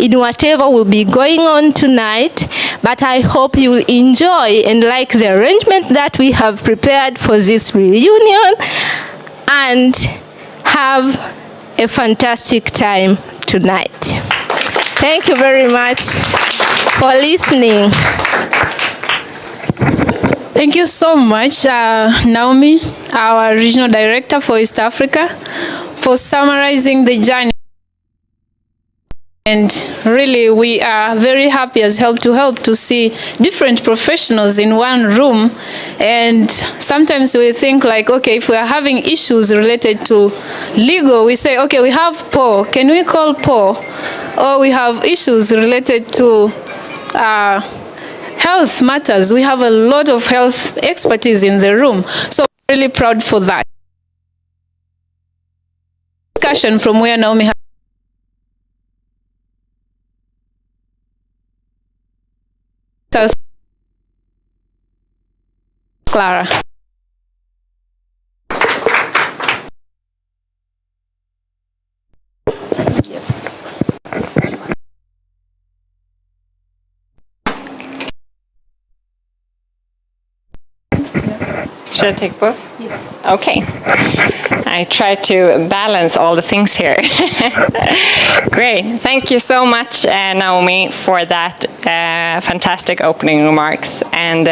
in whatever will be going on tonight, but I hope you'll enjoy and like the arrangement that we have prepared for this reunion and have a fantastic time tonight. Thank you very much for listening. Thank you so much, Naomi, our Regional Director for East Africa, for summarizing the journey. And really, we are very happy as Help to see different professionals in one room. And sometimes we think like, okay, if we are having issues related to legal, we say, okay, we have Paul. Can we call Paul? Or we have issues related to health matters. We have a lot of health expertise in the room. So I'm really proud for that. Discussion from where Naomi has Clara. Yes. Should I take both? Yes. Okay. I try to balance all the things here. Great. Thank you so much, Naomi, for that fantastic opening remarks. And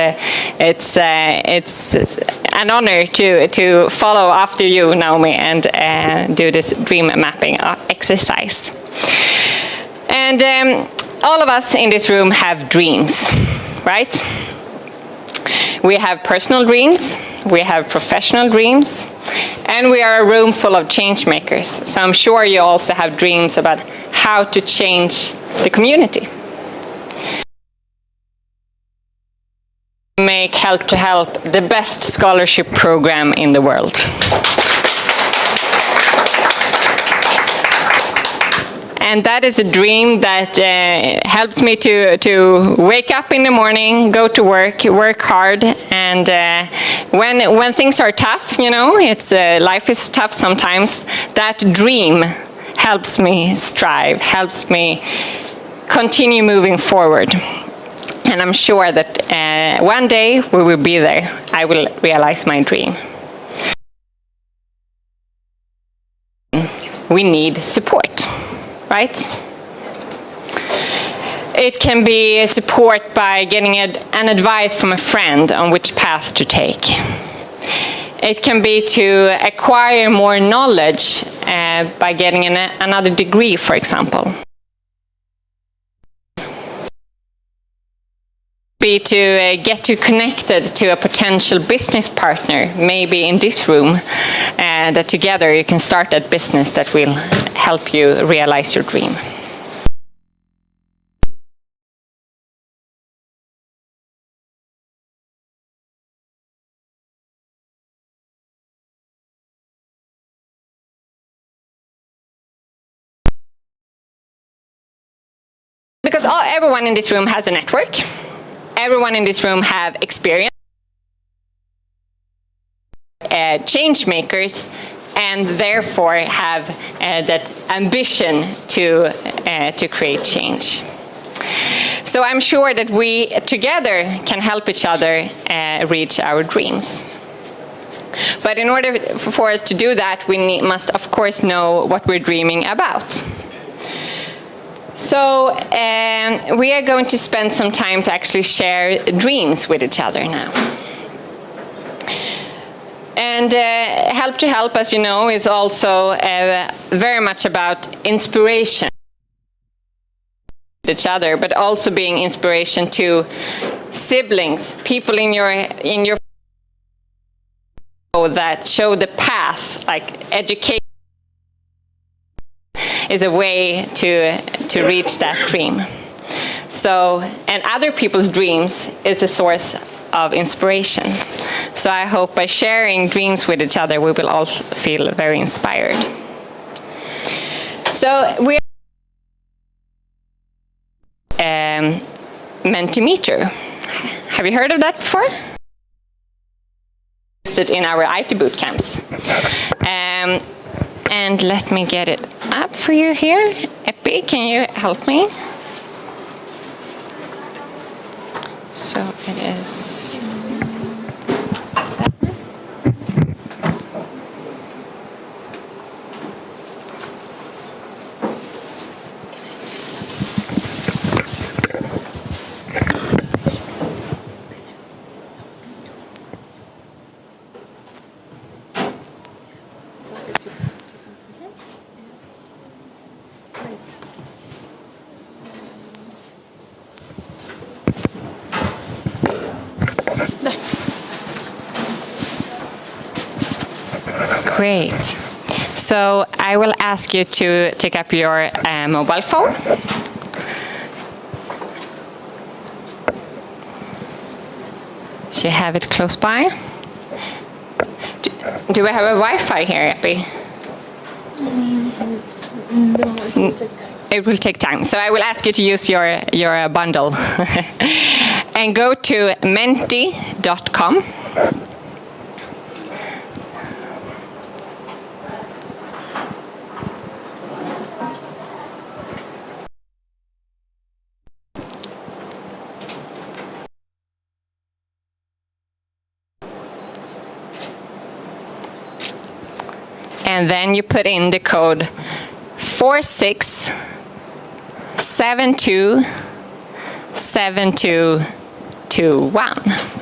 it's an honor to follow after you, Naomi, and do this dream mapping exercise. And all of us in this room have dreams, right? We have personal dreams, we have professional dreams, and we are a room full of change makers. So I'm sure you also have dreams about how to change the community. Make Help the best scholarship program in the world. And that is a dream that helps me to wake up in the morning, go to work hard, and when things are tough, you know, life is tough sometimes, that dream helps me strive, helps me continue moving forward. And I'm sure that one day we will be there. I will realize my dream. We need support. Right? It can be support by getting an advice from a friend on which path to take. It can be to acquire more knowledge by getting another degree, for example. Be to get you connected to a potential business partner, maybe in this room, and that together you can start that business that will help you realize your dream. Because everyone in this room has a network. Everyone in this room have experience, change makers, and therefore have that ambition to create change. So I'm sure that we together can help each other reach our dreams. But in order for us to do that, we must of course know what we're dreaming about. So we are going to spend some time to actually share dreams with each other now. And Help, as you know, is also very much about inspiration with each other, but also being inspiration to siblings, people in your that show the path, like education is a way to reach that dream. So, and other people's dreams is a source of inspiration. So I hope by sharing dreams with each other, we will all feel very inspired. So we are Mentimeter. Have you heard of that before? In our IT boot camps. And let me get it up for you here. Epi, can you help me? So it is. Great. So I will ask you to take up your mobile phone. Do you have it close by? Do we have a Wi-Fi here, Epi? It will take time. So I will ask you to use your bundle. And go to menti.com. And then you put in the code 46727221.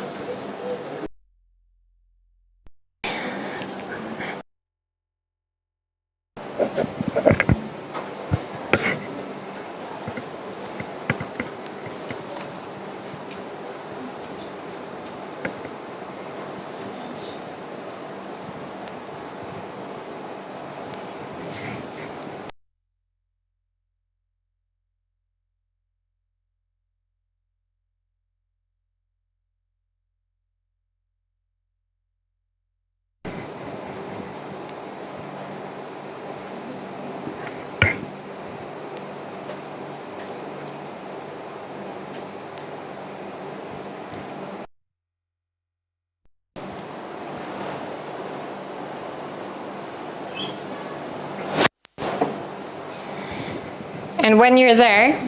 And when you're there,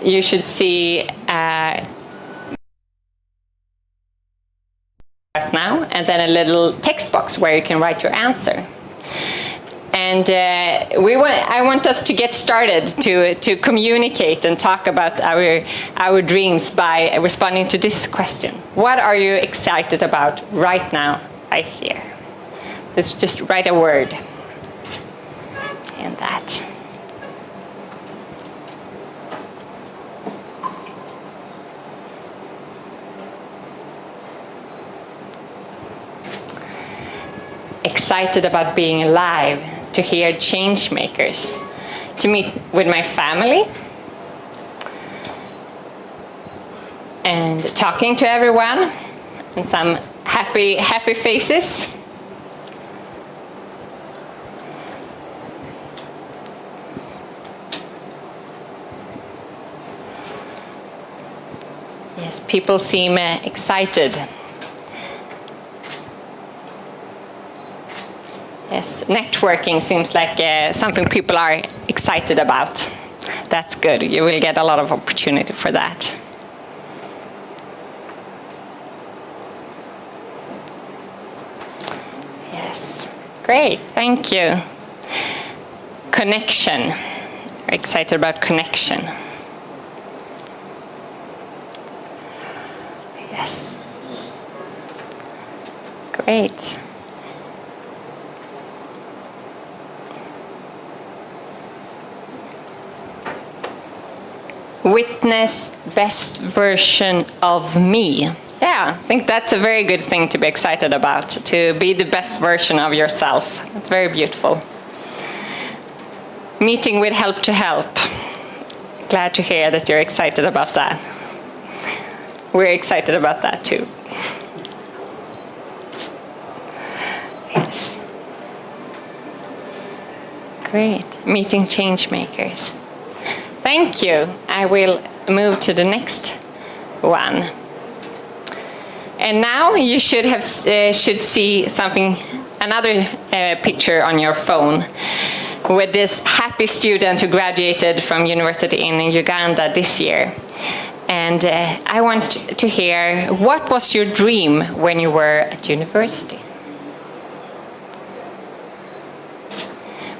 you should see now, and then a little text box where you can write your answer. And I want us to get started to communicate and talk about our dreams by responding to this question. What are you excited about right now, right here? Let's just write a word in that. Excited about being alive, to hear change makers, to meet with my family, and talking to everyone, and some happy faces. Yes, people seem excited. Yes, networking seems like something people are excited about. That's good. You will get a lot of opportunity for that. Yes, great. Thank you. Connection. We're excited about connection. Yes. Great. Witness best version of me. Yeah, I think that's a very good thing to be excited about, to be the best version of yourself. It's very beautiful. Meeting with Help to Help. Glad to hear that you're excited about that. We're excited about that too. Yes. Great. Meeting change makers. Thank you. I will move to the next one. And now you should see something, another picture on your phone. with this happy student who graduated from university in Uganda this year. And I want to hear, what was your dream when you were at university?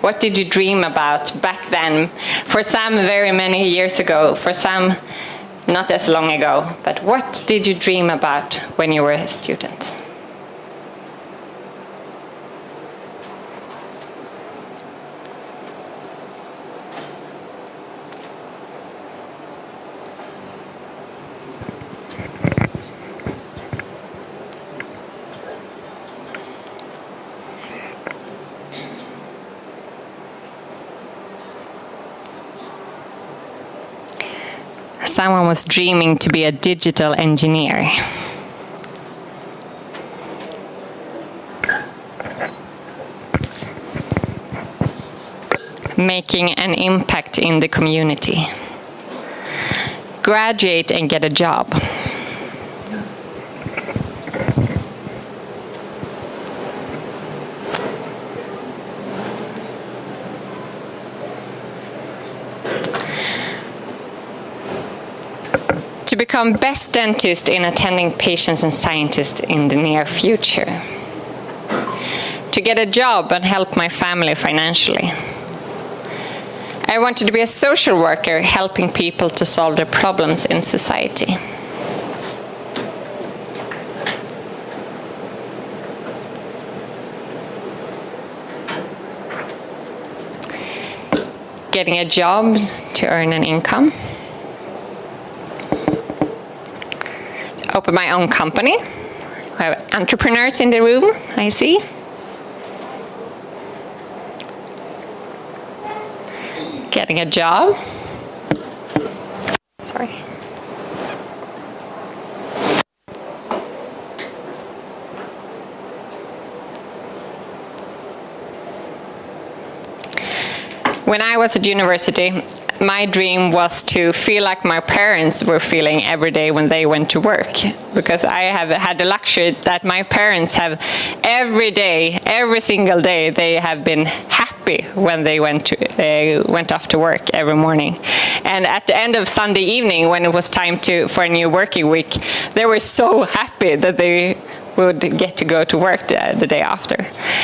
What did you dream about back then? For some, very many years ago. For some, not as long ago. But what did you dream about when you were a student? Someone was dreaming to be a digital engineer. Making an impact in the community. Graduate and get a job. To become best dentist in attending patients and scientists in the near future. To get a job and help my family financially. I wanted to be a social worker, helping people to solve their problems in society. Getting a job to earn an income. Open my own company. We have entrepreneurs in the room, I see. Getting a job. Sorry. When I was at university, my dream was to feel like my parents were feeling every day when they went to work, because I have had the luxury that my parents have every day, every single day, they have been happy when they went off to work every morning. And at the end of Sunday evening, when it was time for a new working week, they were so happy that they would get to go to work the day after.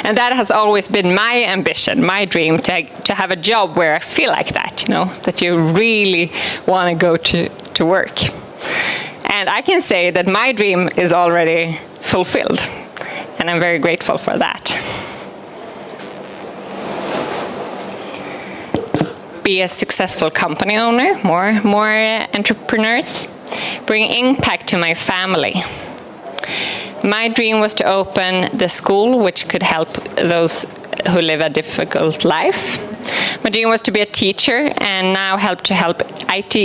And that has always been my ambition, my dream, to have a job where I feel like that, you know, that you really want to go to work. And I can say that my dream is already fulfilled, and I'm very grateful for that. Be a successful company owner, more entrepreneurs, bring impact to my family. My dream was to open the school which could help those who live a difficult life. My dream was to be a teacher, and now IT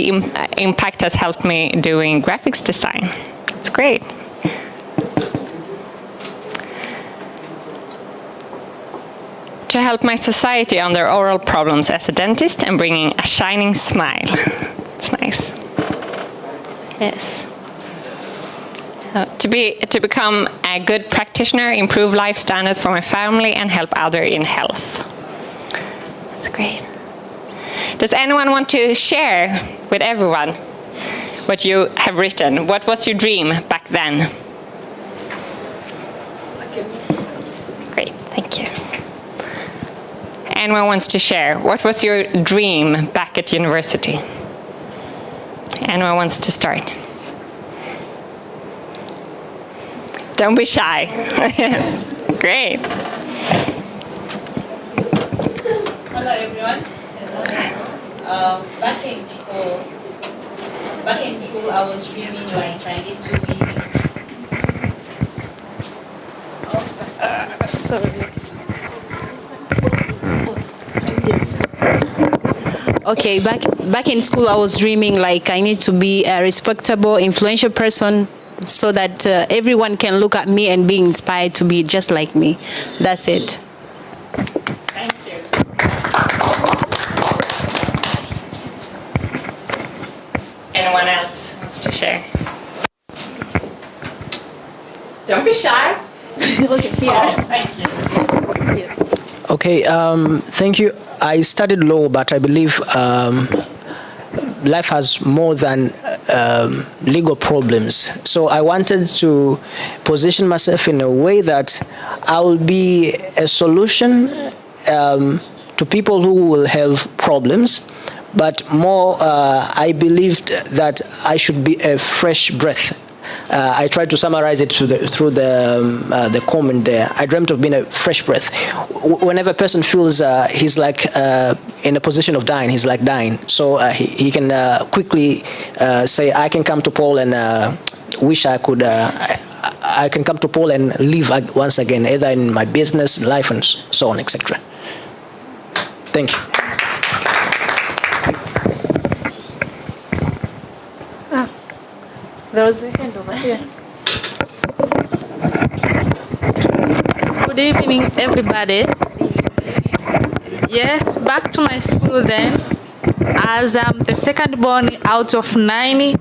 Impact has helped me doing graphics design. It's great. To help my society on their oral problems as a dentist and bringing a shining smile. It's nice. Yes. To become a good practitioner, improve life standards for my family, and help others in health. That's great. Does anyone want to share with everyone what you have written? What was your dream back then? Great, thank you. Anyone wants to share? What was your dream back at university? Anyone wants to start? Don't be shy. Yes, great. Hello everyone. Back in school, I was dreaming like I need to be. Sorry. Yes. Okay, back in school, I was dreaming like I need to be a respectable, influential person, so that everyone can look at me and be inspired to be just like me. That's it. Thank you. Anyone else wants to share? Don't be shy. Okay, yeah. Oh, thank you. Yes. Okay, thank you. I studied law, but I believe life has more than legal problems. So I wanted to position myself in a way that I will be a solution to people who will have problems, but more I believed that I should be a fresh breath. I tried to summarize it through the comment there. I dreamt of being a fresh breath. Whenever a person feels he's like in a position of dying, he's like dying. So he can quickly say, I can come to Paul and wish I could, I can come to Paul and live once again, either in my business, life, and so on, etc. Thank you. There was a hand over here. Good evening, everybody. Yes, back to my school then. As I'm the second born out of 9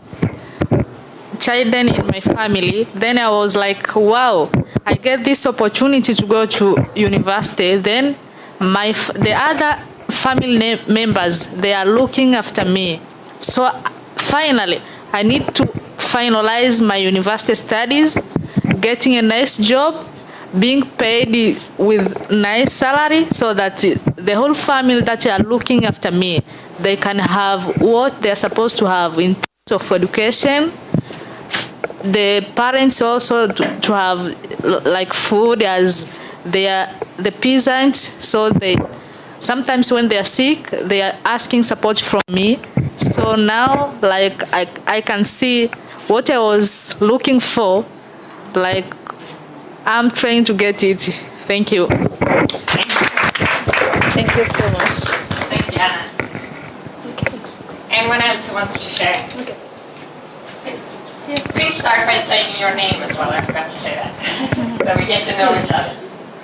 children in my family, then I was like, wow, I get this opportunity to go to university. Then the other family members, they are looking after me. So finally, I need to finalize my university studies, getting a nice job, being paid with nice salary, so that the whole family that are looking after me, they can have what they're supposed to have in terms of education. The parents also to have like food, as they are the peasants, so they sometimes when they are sick, they are asking support from me. So now, like, I can see what I was looking for, like, I'm trying to get it. Thank you. Thank you so much. Thank you, Anna. Okay. Anyone else who wants to share? Okay. Please start by saying your name as well. I forgot to say that. So we get to know each other.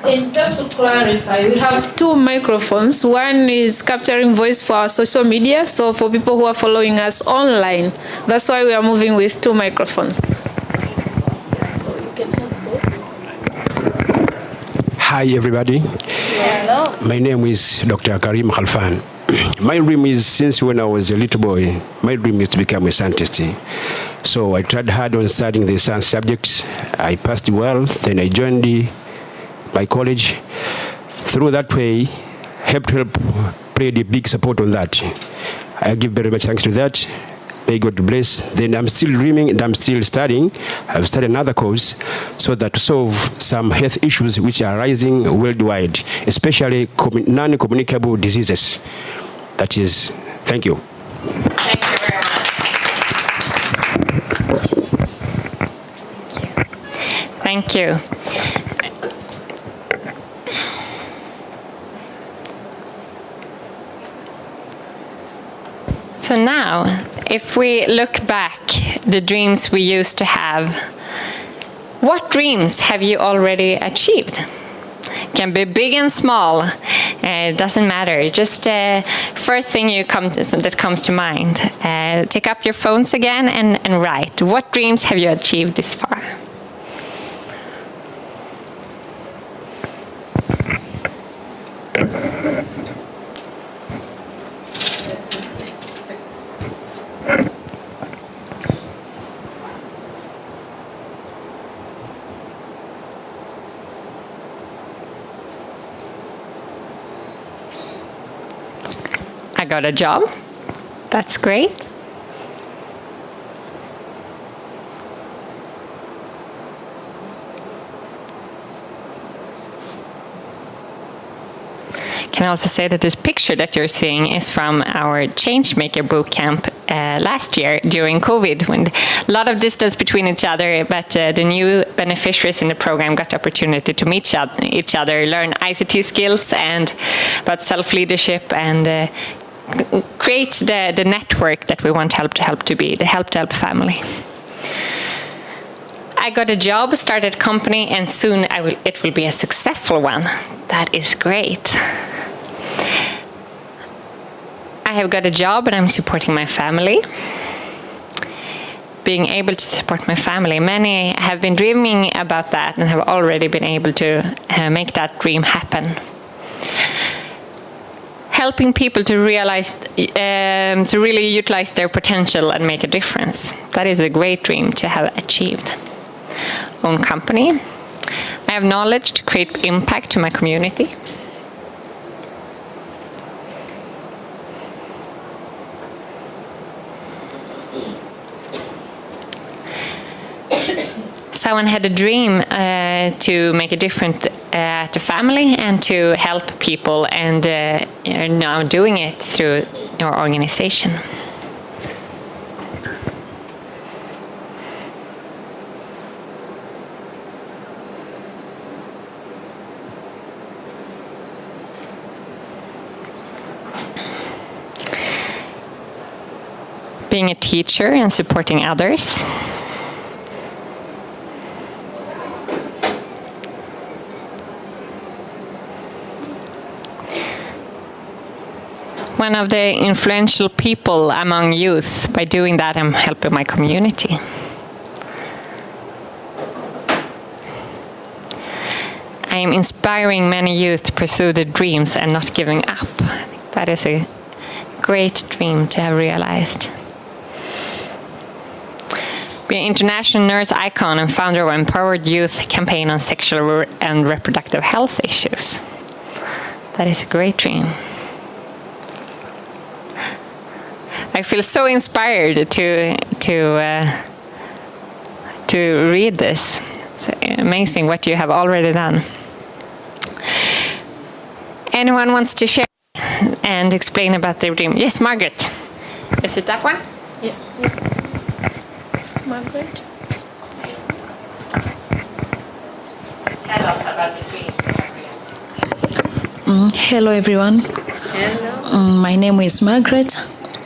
And just to clarify, we have 2 microphones. One is capturing voice for our social media, so for people who are following us online. That's why we are moving with 2 microphones. Hi, everybody. Hello. My name is Dr. Karim Khalfan. My dream is, since when I was a little boy, my dream is to become a scientist. So I tried hard on studying the science subjects. I passed well, then I joined my college. Through that way, help played a big support on that. I give very much thanks to that. May God bless. Then I'm still dreaming and I'm still studying. I've started another course so that to solve some health issues which are rising worldwide, especially non-communicable diseases. That is, thank you. Thank you very much. Thank you. So now, if we look back, the dreams we used to have, what dreams have you already achieved? Can be big and small. It doesn't matter. Just first thing that comes to mind. Take up your phones again and write. What dreams have you achieved this far? I got a job. That's great. Can also say that this picture that you're seeing is from our Changemaker boot camp last year during COVID, when a lot of distance between each other, but the new beneficiaries in the program got the opportunity to meet each other, learn ICT skills and about self-leadership, and create the network that we want help to be, the help family. I got a job, started a company, and soon it will be a successful one. That is great. I have got a job and I'm supporting my family. Being able to support my family. Many have been dreaming about that and have already been able to make that dream happen. helping people to realize, to really utilize their potential and make a difference. That is a great dream to have achieved. Own company. I have knowledge to create impact to my community. Someone had a dream to make a difference to family and to help people, and you're now doing it through your organization. Being a teacher and supporting others. One of the influential people among youth. By doing that, I'm helping my community. I am inspiring many youth to pursue their dreams and not giving up. I think that is a great dream to have realized. Be an international nurse icon and founder of Empowered Youth campaign on sexual and reproductive health issues. That is a great dream. I feel so inspired to read this. It's amazing what you have already done. Anyone wants to share and explain about their dream? Yes, Margaret. Is it that one? Yeah. Margaret. Tell us about your dream. Hello, everyone. Hello. My name is Margaret.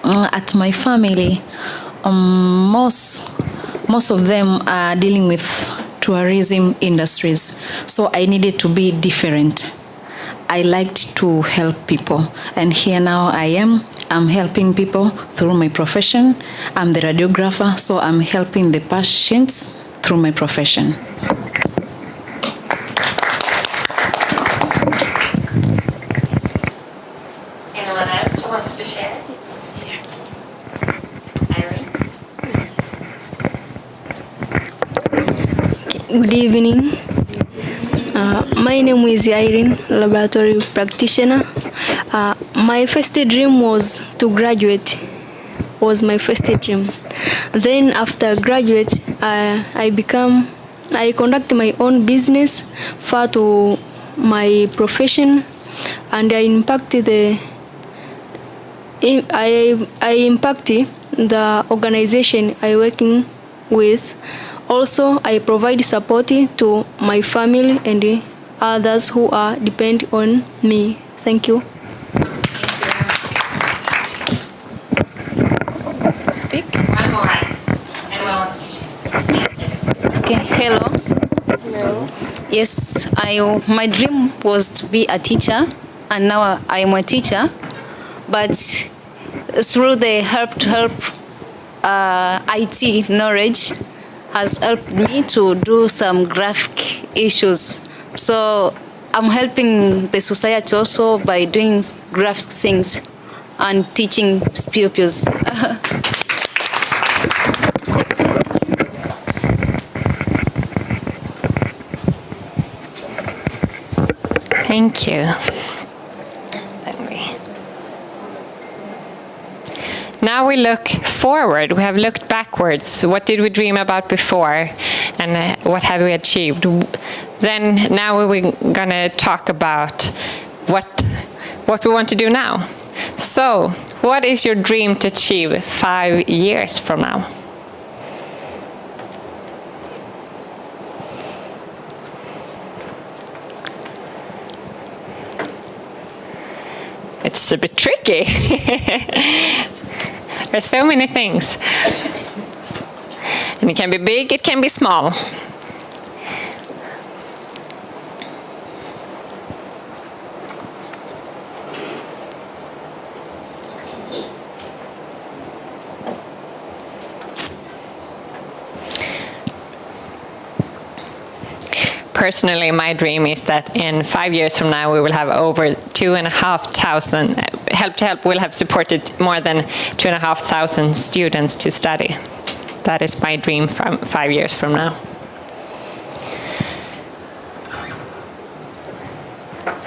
At my family, most of them are dealing with tourism industries, so I needed to be different. I liked to help people, and here now I'm helping people through my profession. I'm the radiographer, so I'm helping the patients through my profession. Anyone else who wants to share? Good evening. My name is Irene, laboratory practitioner. My first dream was to graduate. Was my first dream. Then after graduate, I conduct my own business far to my profession, and I impact the organization I working with. Also, I provide support to my family and others who are depend on me. Thank you. Speak. One more. Anyone wants to share? Okay. Hello. Hello. Yes, my dream was to be a teacher, and now I am a teacher. But through the help IT knowledge has helped me to do some graphic issues. So I'm helping the society also by doing graphic things and teaching pupils. Thank you. Now we look forward. We have looked backwards. What did we dream about before, and what have we achieved? Then now we're going to talk about what we want to do now. So, what is your dream to achieve 5 years from now? It's a bit tricky. There's so many things. And it can be big, it can be small. Personally, my dream is that in 5 years from now, we will have over 2,500 Help to Help will have supported more than 2,500 students to study. That is my dream from 5 years from now.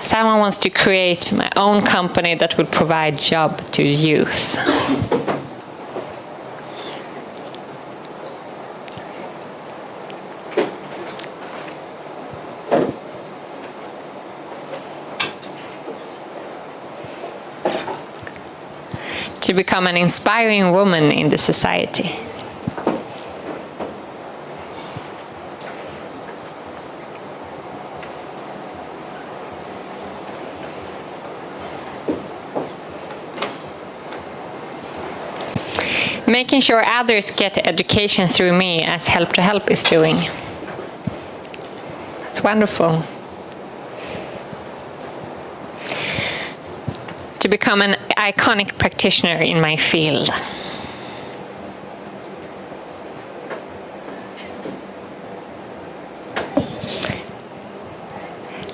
Someone wants to create my own company that will provide job to youth. To become an inspiring woman in the society. Making sure others get education through me, as Help to Help is doing. It's wonderful. To become an iconic practitioner in my field.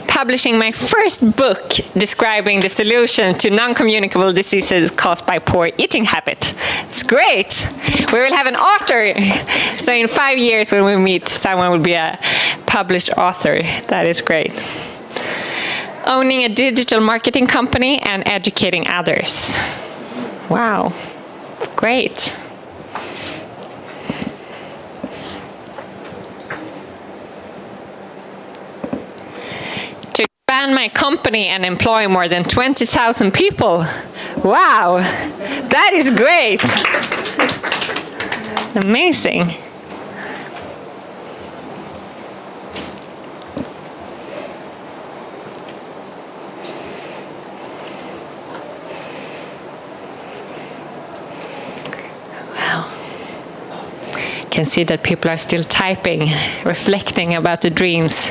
Publishing my first book describing the solution to non-communicable diseases caused by poor eating habit. It's great. We will have an author. So in 5 years when we meet, someone will be a published author. That is great. Owning a digital marketing company and educating others. Wow, great. To expand my company and employ more than 20,000 people. Wow, that is great. Amazing. Can see that people are still typing, reflecting about the dreams.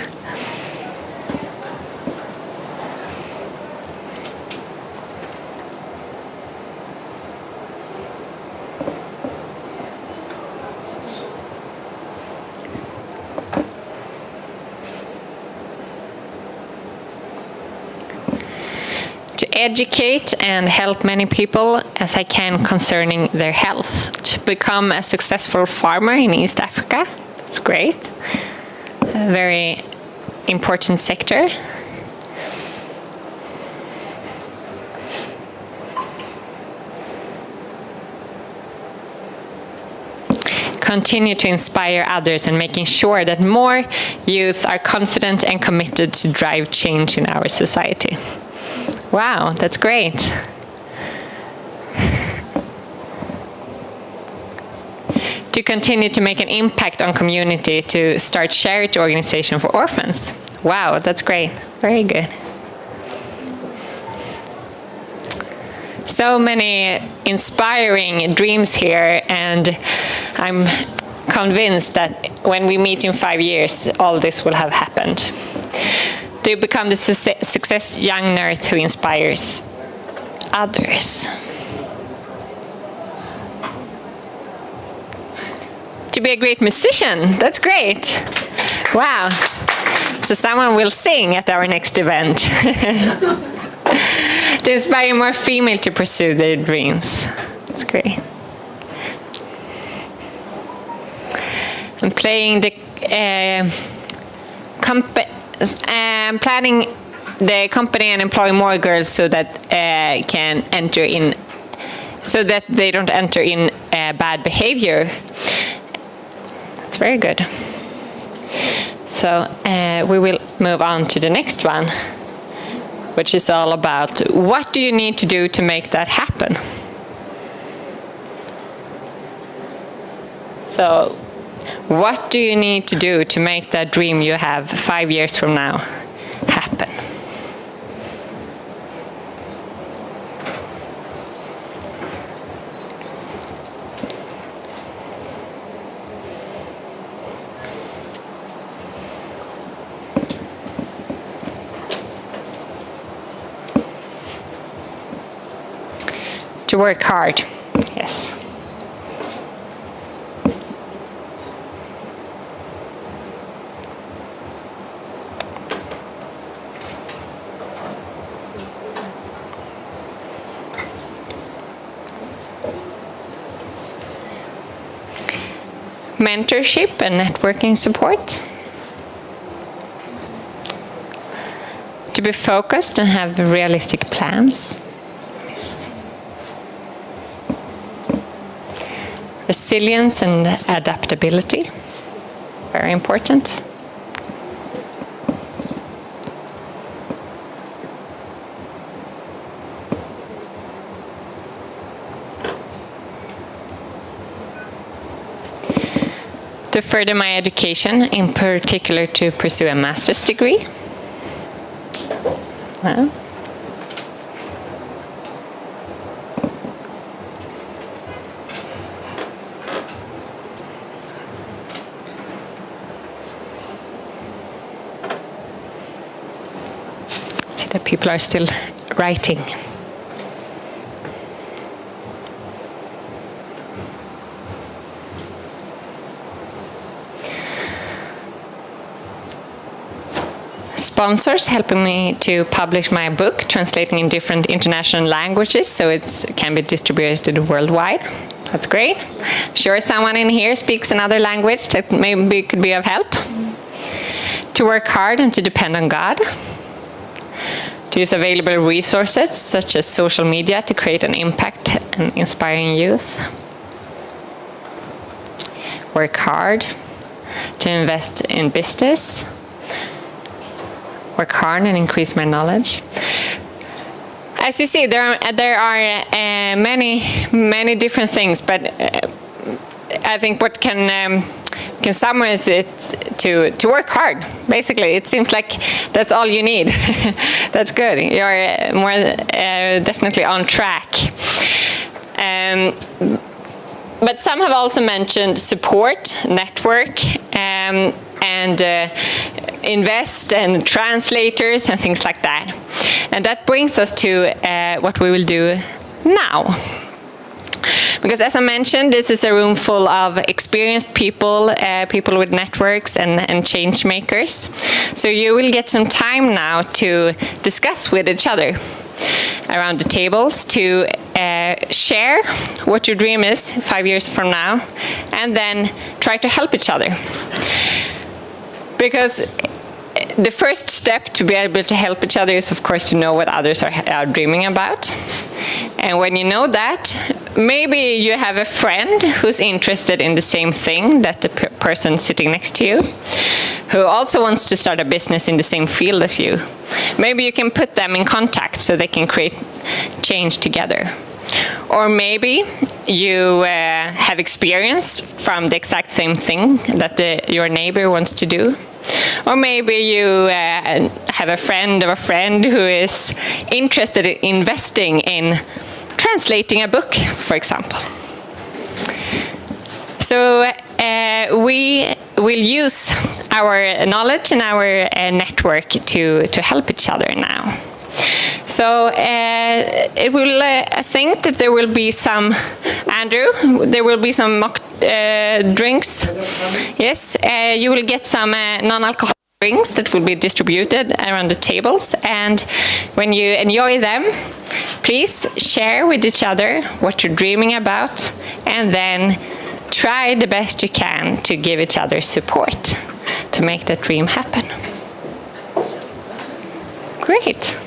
To educate and help many people as I can concerning their health. To become a successful farmer in East Africa. It's great. A very important sector. Continue to inspire others and making sure that more youth are confident and committed to drive change in our society. Wow, that's great. To continue to make an impact on community, to start charity organization for orphans. Wow, that's great. Very good. So many inspiring dreams here, and I'm convinced that when we meet in 5 years, all this will have happened. To become the success young nurse who inspires others. To be a great musician, that's great. Wow. So someone will sing at our next event. To inspire more females to pursue their dreams. That's great. And playing the planning the company and employ more girls so that can enter in, so that they don't enter in bad behavior. It's very good. So we will move on to the next one, which is all about what do you need to do to make that happen. So what do you need to do to make that dream you have 5 years from now happen? To work hard, yes. mentorship and networking support, to be focused and have realistic plans, resilience and adaptability, very important. To further my education, in particular to pursue a master's degree. Well, see that people are still writing. Sponsors helping me to publish my book, translating in different international languages so it can be distributed worldwide. That's great. I'm sure someone in here speaks another language that maybe could be of help. To work hard and to depend on God. To use available resources such as social media to create an impact and inspiring youth. Work hard. To invest in business. Work hard and increase my knowledge. As you see, there are many different things, but I think what can summarize it to work hard. Basically, it seems like that's all you need. That's good. You're more definitely on track. But some have also mentioned support, network, and invest and translators and things like that. And that brings us to what we will do now. Because as I mentioned, this is a room full of experienced people, people with networks and change makers. So you will get some time now to discuss with each other around the tables, to share what your dream is 5 years from now, and then try to help each other. Because the first step to be able to help each other is, of course, to know what others are dreaming about. And when you know that, maybe you have a friend who's interested in the same thing that the person sitting next to you, who also wants to start a business in the same field as you. Maybe you can put them in contact so they can create change together. Or maybe you have experience from the exact same thing that your neighbor wants to do. Or maybe you have a friend of a friend who is interested in investing in translating a book, for example. So we will use our knowledge and our network to help each other now. So it will, I think that there will be some, Andrew, there will be some mock drinks. Yes, you will get some non-alcoholic drinks that will be distributed around the tables. And when you enjoy them, please share with each other what you're dreaming about, and then try the best you can to give each other support to make that dream happen. Great.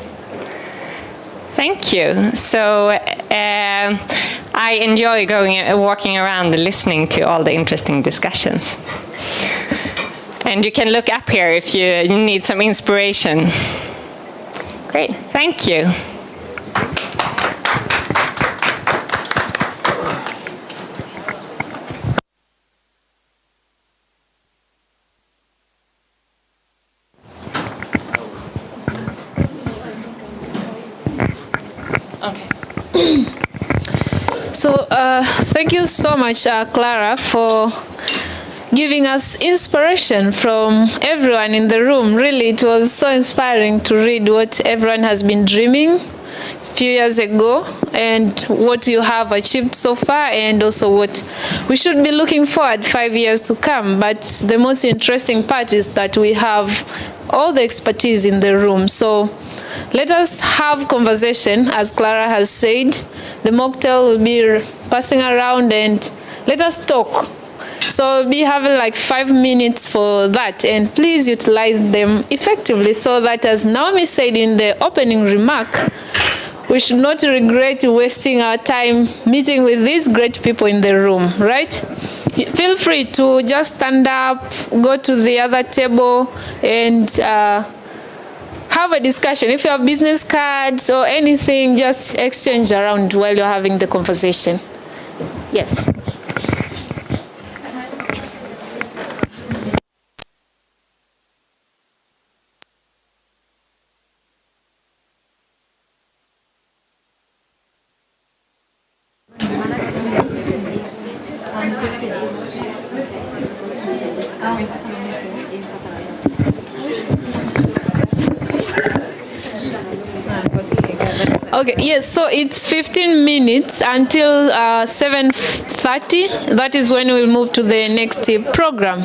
Thank you. So I enjoy walking around and listening to all the interesting discussions. And you can look up here if you need some inspiration. Great. Thank you. So thank you so much, Clara, for giving us inspiration from everyone in the room. Really, it was so inspiring to read what everyone has been dreaming a few years ago and what you have achieved so far, and also what we should be looking forward 5 years to come. But the most interesting part is that we have all the expertise in the room. So let us have conversation, as Clara has said. The mocktail will be passing around, and let us talk. So we'll be having like 5 minutes for that, and please utilize them effectively so that, as Naomi said in the opening remark, we should not regret wasting our time meeting with these great people in the room, right? Feel free to just stand up, go to the other table, and have a discussion. If you have business cards or anything, just exchange around while you're having the conversation. Yes. Okay, yes, so it's 15 minutes until 7:30. That is when we'll move to the next program.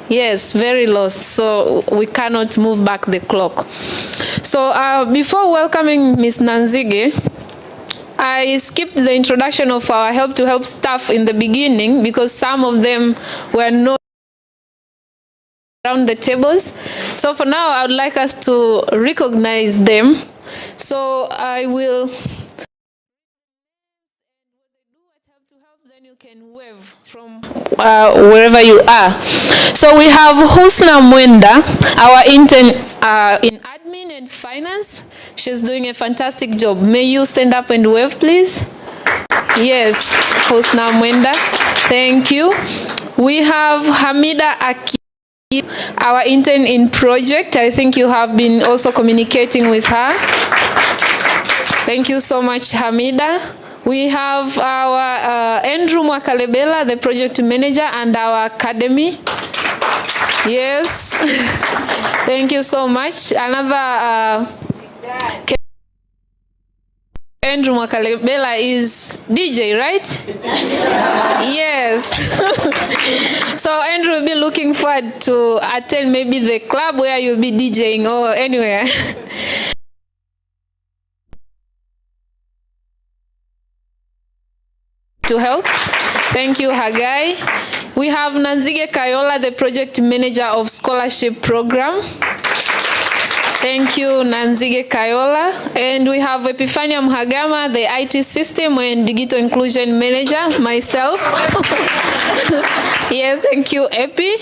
Yes, very lost. So we cannot move back the clock. So before welcoming Ms. Nanzige, I skipped the introduction of our Help to Help staff in the beginning because some of them were not around the tables. So for now, I would like us to recognize them. So I will then you can wave from wherever you are. So we have Husna Mwenda, our intern in admin and finance. She's doing a fantastic job. May you stand up and wave, please? Yes, Husna Mwenda. Thank you. We have Hamida Aki, our intern in project. I think you have been also communicating with her. Thank you so much, Hamida. We have our Andrew Mwakalebela, the project manager, and our academy. Yes. Thank you so much. Another Andrew Mwakalebela is DJ, right? Yes. So Andrew will be looking forward to attend maybe the club where you'll be DJing or anywhere. To help. Thank you, Hagai. We have Nanzige Kayola, the project manager of scholarship program. Thank you, Nanzige Kayola. And we have Epifania Mhagama, the IT system and digital inclusion manager, myself. Yes, thank you, Epi.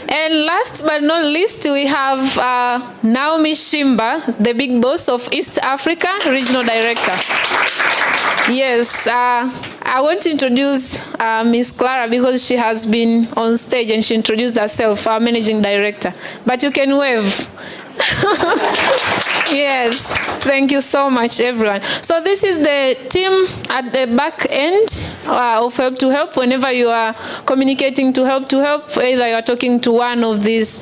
And last but not least, we have Naomi Shimba, the big boss of East Africa, regional director. Yes, I want to introduce Miss Clara because she has been on stage and she introduced herself, our managing director. But you can wave. Yes, thank you so much, everyone. So this is the team at the back end of Help to Help. Whenever you are communicating to Help, either you are talking to one of these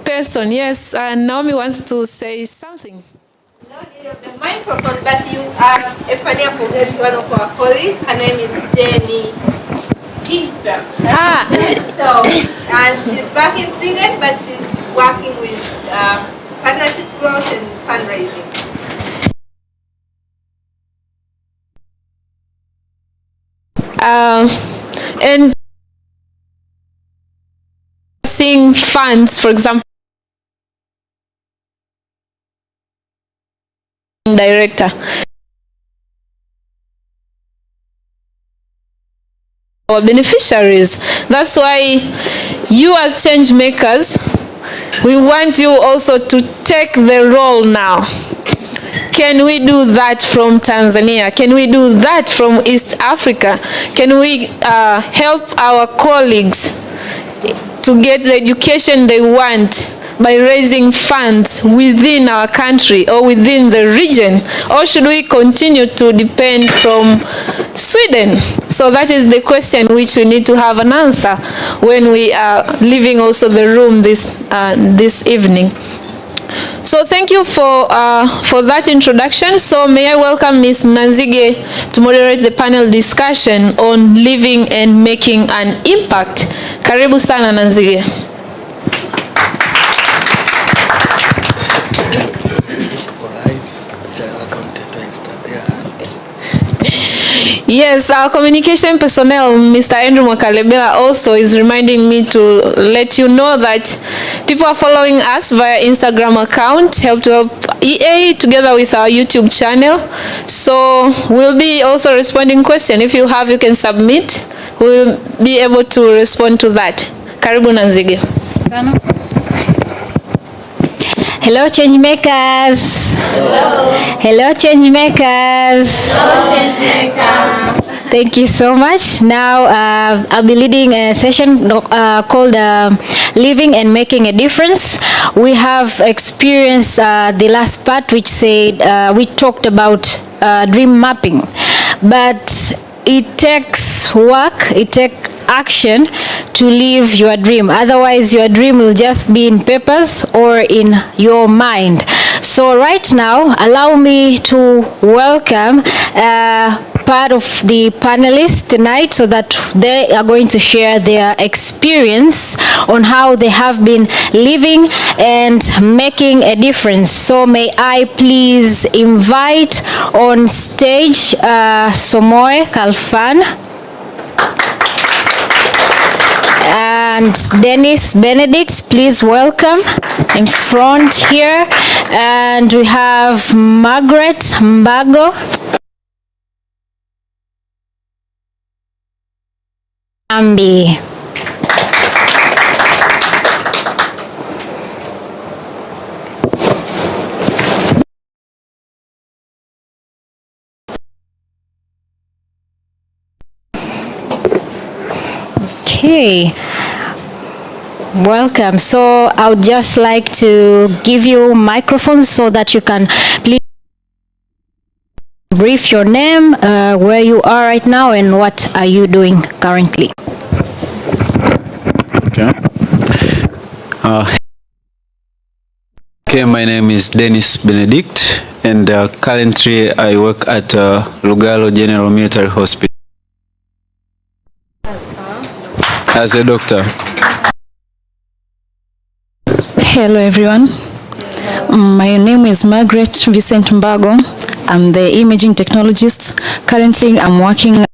person. Yes, Naomi wants to say something. No need of the microphone, but you are Epifania forget one of our colleagues. Her name is Jenny. So, and she's back in Sweden, but she's working with partnership growth and fundraising. And seeing funds, for example, director. Our beneficiaries. That's why you as change makers, we want you also to take the role now. Can we do that from Tanzania? Can we do that from East Africa? Can we help our colleagues to get the education they want by raising funds within our country or within the region? Or should we continue to depend from Sweden? So that is the question which we need to have an answer when we are leaving also the room this evening. So thank you for that introduction. So may I welcome Ms. Nanzige to moderate the panel discussion on living and making an impact. Karibu sana Nanzige. Yes, our communication personnel, Mr. Andrew Mwakalebela, also is reminding me to let you know that people are following us via Instagram account, Help to Help EA, together with our YouTube channel. So we'll be also responding questions. If you have, you can submit. We'll be able to respond to that. Karibu Nanzige. Hello, change makers. Hello. Hello, change makers. Hello, change makers. Thank you so much. Now I'll be leading a session called Living and Making a Difference. We have experienced the last part which said we talked about dream mapping, but it takes work, it takes action to live your dream. Otherwise, your dream will just be in papers or in your mind. So right now, allow me to welcome part of the panelists tonight so that they are going to share their experience on how they have been living and making a difference. So may I please invite on stage Somoe Kalfan and Dennis Benedict, please welcome in front here. And we have Margaret Mbago. Ambi. Okay. Welcome. So I would just like to give you microphones so that you can please brief your name, where you are right now, and what are you doing currently. Okay. Okay, my name is Dennis Benedict, and currently I work at Lugalo General Military Hospital as a doctor. Hello everyone. My name is Margaret Vincent Mbago. I'm the imaging technologist. Currently I'm working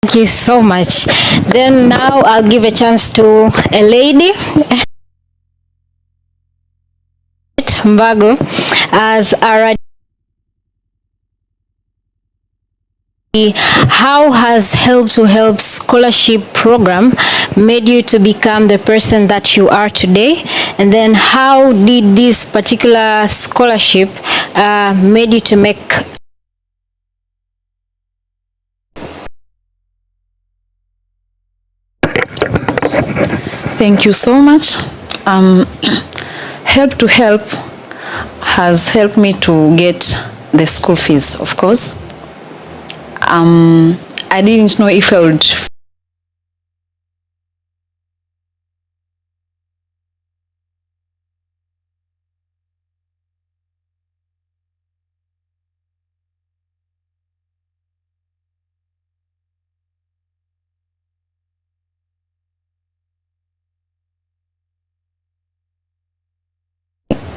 Thank you so much. Then now I'll give a chance to a lady, Mbago, as our how has Help to Help scholarship program made you to become the person that you are today? And then how did this particular scholarship made you to make Thank you so much. Help to Help has helped me to get the school fees, of course. I didn't know if I would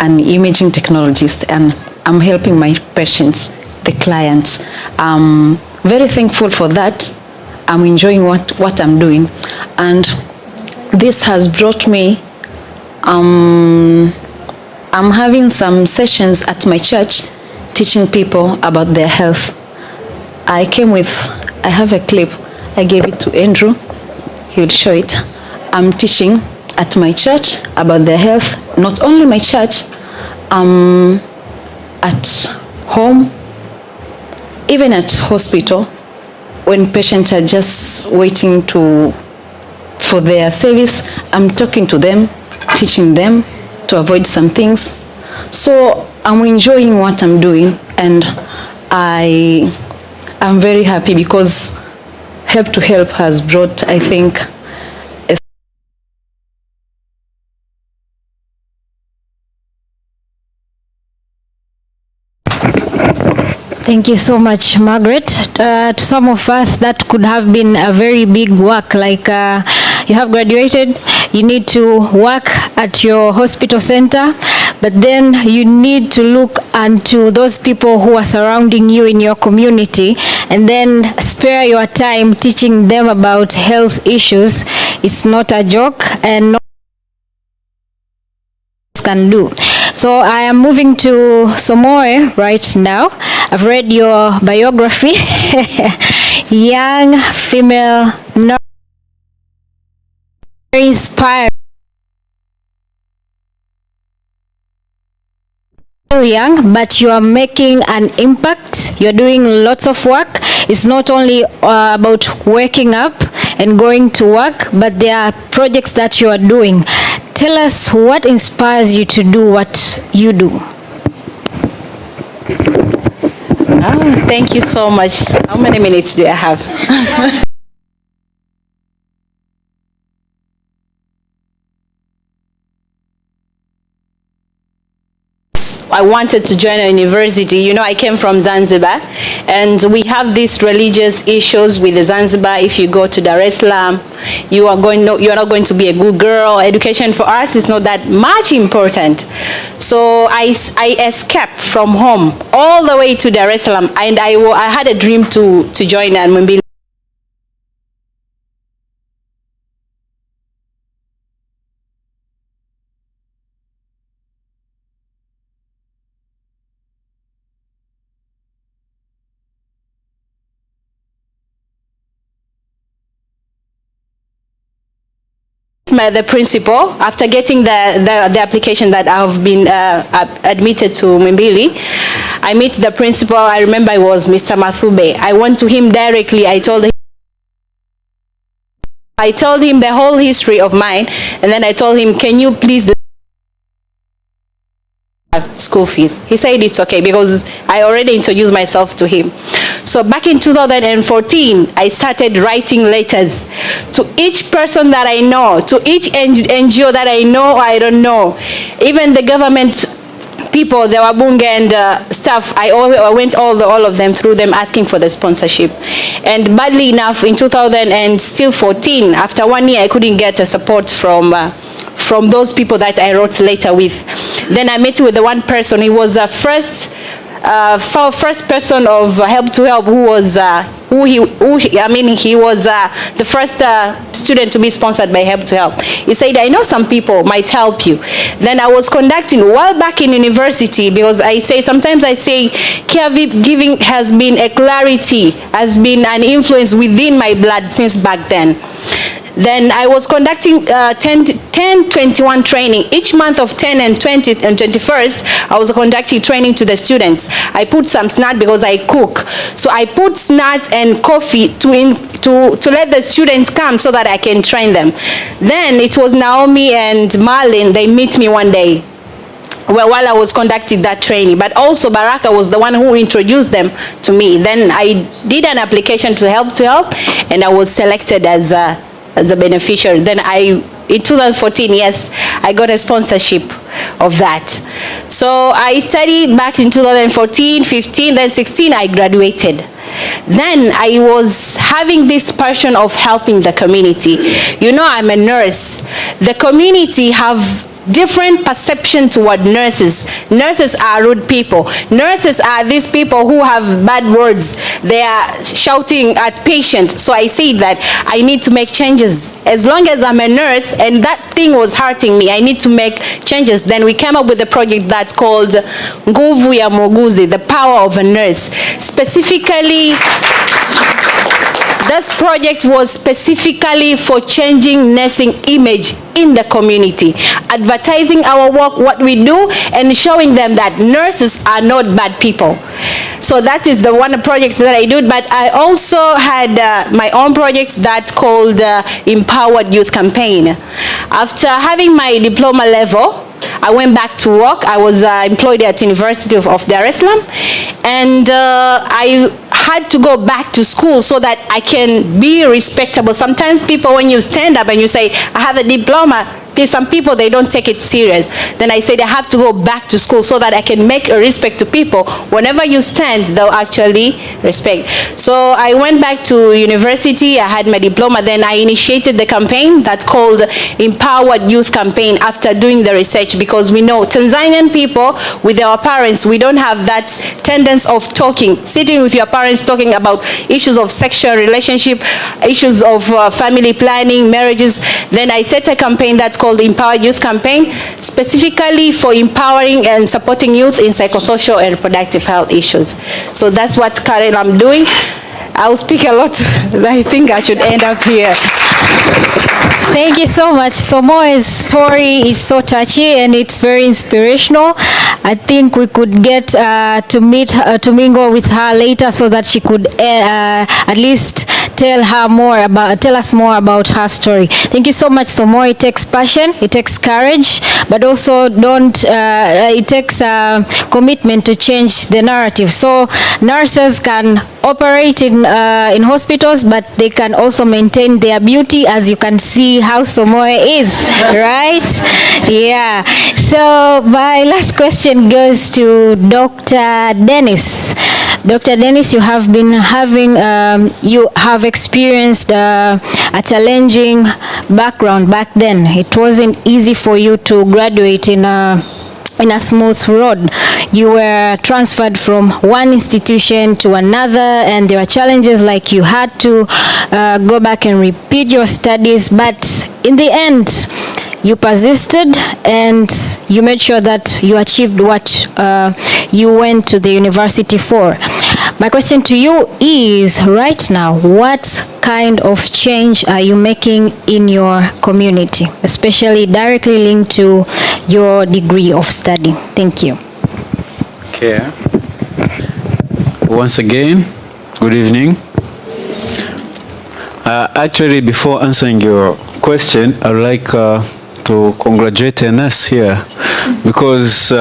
an imaging technologist, and I'm helping my patients, the clients. I'm very thankful for that. I'm enjoying what I'm doing. And this has brought me, I'm having some sessions at my church teaching people about their health. I have a clip. I gave it to Andrew. He will show it. I'm teaching at my church about their health. Not only my church, at home, even at hospital, when patients are just waiting for their service, I'm talking to them, teaching them to avoid some things. So I'm enjoying what I'm doing, and I'm very happy because Help to Help has brought, I think, Thank you so much, Margaret. To some of us, that could have been a very big work, like you have graduated, you need to work at your hospital center, but then you need to look unto those people who are surrounding you in your community, and then spare your time teaching them about health issues. It's not a joke, and no can do. So I am moving to Somoe right now. I've read your biography. Young female, not very inspired. Young, but you are making an impact. You're doing lots of work. It's not only about waking up and going to work, but there are projects that you are doing. Tell us what inspires you to do what you do. Oh, thank you so much. How many minutes do I have? I wanted to join a university. You know, I came from Zanzibar, and we have these religious issues with the Zanzibar. If you go to Dar es Salaam, you are not going to be a good girl. Education for us is not that much important. So I escaped from home all the way to Dar es Salaam, and I had a dream to join a Mumbili. The principal, after getting the application that I've been admitted to Mumbili, I meet the principal. I remember it was Mr. Mathube. I went to him directly. I told him the whole history of mine, and then I told him, can you please school fees? He said it's okay because I already introduced myself to him. So back in 2014, I started writing letters to each person that I know, to each NGO that I know or I don't know, even the government people, the Wabunge and staff. I went all of them through them asking for the sponsorship. And badly enough, in 2014, after 1 year, I couldn't get a support from those people that I wrote letter with. Then I met with the one person. He was the first person of Help to Help who was he was the first student to be sponsored by Help to Help. He said, I know some people might help you. Then I was conducting while back in university, because sometimes I say caregiving has been a clarity, has been an influence within my blood since back then. Then I was conducting 10-21 training. Each month of 10 and 20 and 21st, I was conducting training to the students. I put some snacks because I cook. So I put snacks and coffee to let the students come so that I can train them. Then it was Naomi and Marlene, they meet me one day while I was conducting that training. But also Baraka was the one who introduced them to me. Then I did an application to Help, and I was selected as a beneficiary. Then in 2014, yes, I got a sponsorship of that. So I studied back in 2014, 15, then 16, I graduated. Then I was having this passion of helping the community. You know, I'm a nurse. The community have different perception toward nurses. Nurses are rude people. Nurses are these people who have bad words. They are shouting at patients. So I see that I need to make changes. As long as I'm a nurse and that thing was hurting me, I need to make changes. Then we came up with a project that's called Nguvu ya Muuguzi, the power of a nurse. Specifically, this project was specifically for changing nursing image in the community, advertising our work, what we do, and showing them that nurses are not bad people. So that is the one project that I do, but I also had my own projects that called Empowered Youth Campaign. After having my diploma level, I went back to work. I was employed at University of Dar es Salaam, and I had to go back to school so that I can be respectable. Sometimes people, when you stand up and you say, I have a diploma, some people, they don't take it serious. Then I said I have to go back to school so that I can make a respect to people. Whenever you stand, they'll actually respect. So I went back to university, I had my diploma, then I initiated the campaign that's called Empowered Youth Campaign after doing the research, because we know Tanzanian people, with our parents, we don't have that tendency of talking, sitting with your parents talking about issues of sexual relationship, issues of family planning, marriages. Then I set a campaign that's called Empowered Youth Campaign, specifically for empowering and supporting youth in psychosocial and reproductive health issues. So that's what currently I'm doing. I'll speak a lot, but I think I should end up here. Thank you so much. Somoe's story is so touchy and it's very inspirational. I think we could get to meet, to mingle with her later so that she could at least tell us more about her story. Thank you so much, Somoe. It takes passion, it takes courage, but also it takes commitment to change the narrative. So nurses can operate in hospitals, but they can also maintain their beauty, as you can see how Somoe is, right? Yeah. So my last question goes to Dr. Dennis. Dr. Dennis, you have been you have experienced a challenging background back then. It wasn't easy for you to graduate in a smooth road. You were transferred from one institution to another, and there were challenges like you had to go back and repeat your studies, but in the end, you persisted and you made sure that you achieved what you went to the university for. My question to you is, right now, what kind of change are you making in your community, especially directly linked to your degree of study? Thank you. Okay. Once again, good evening. Actually, before answering your question, I'd like to congratulate a nurse here, because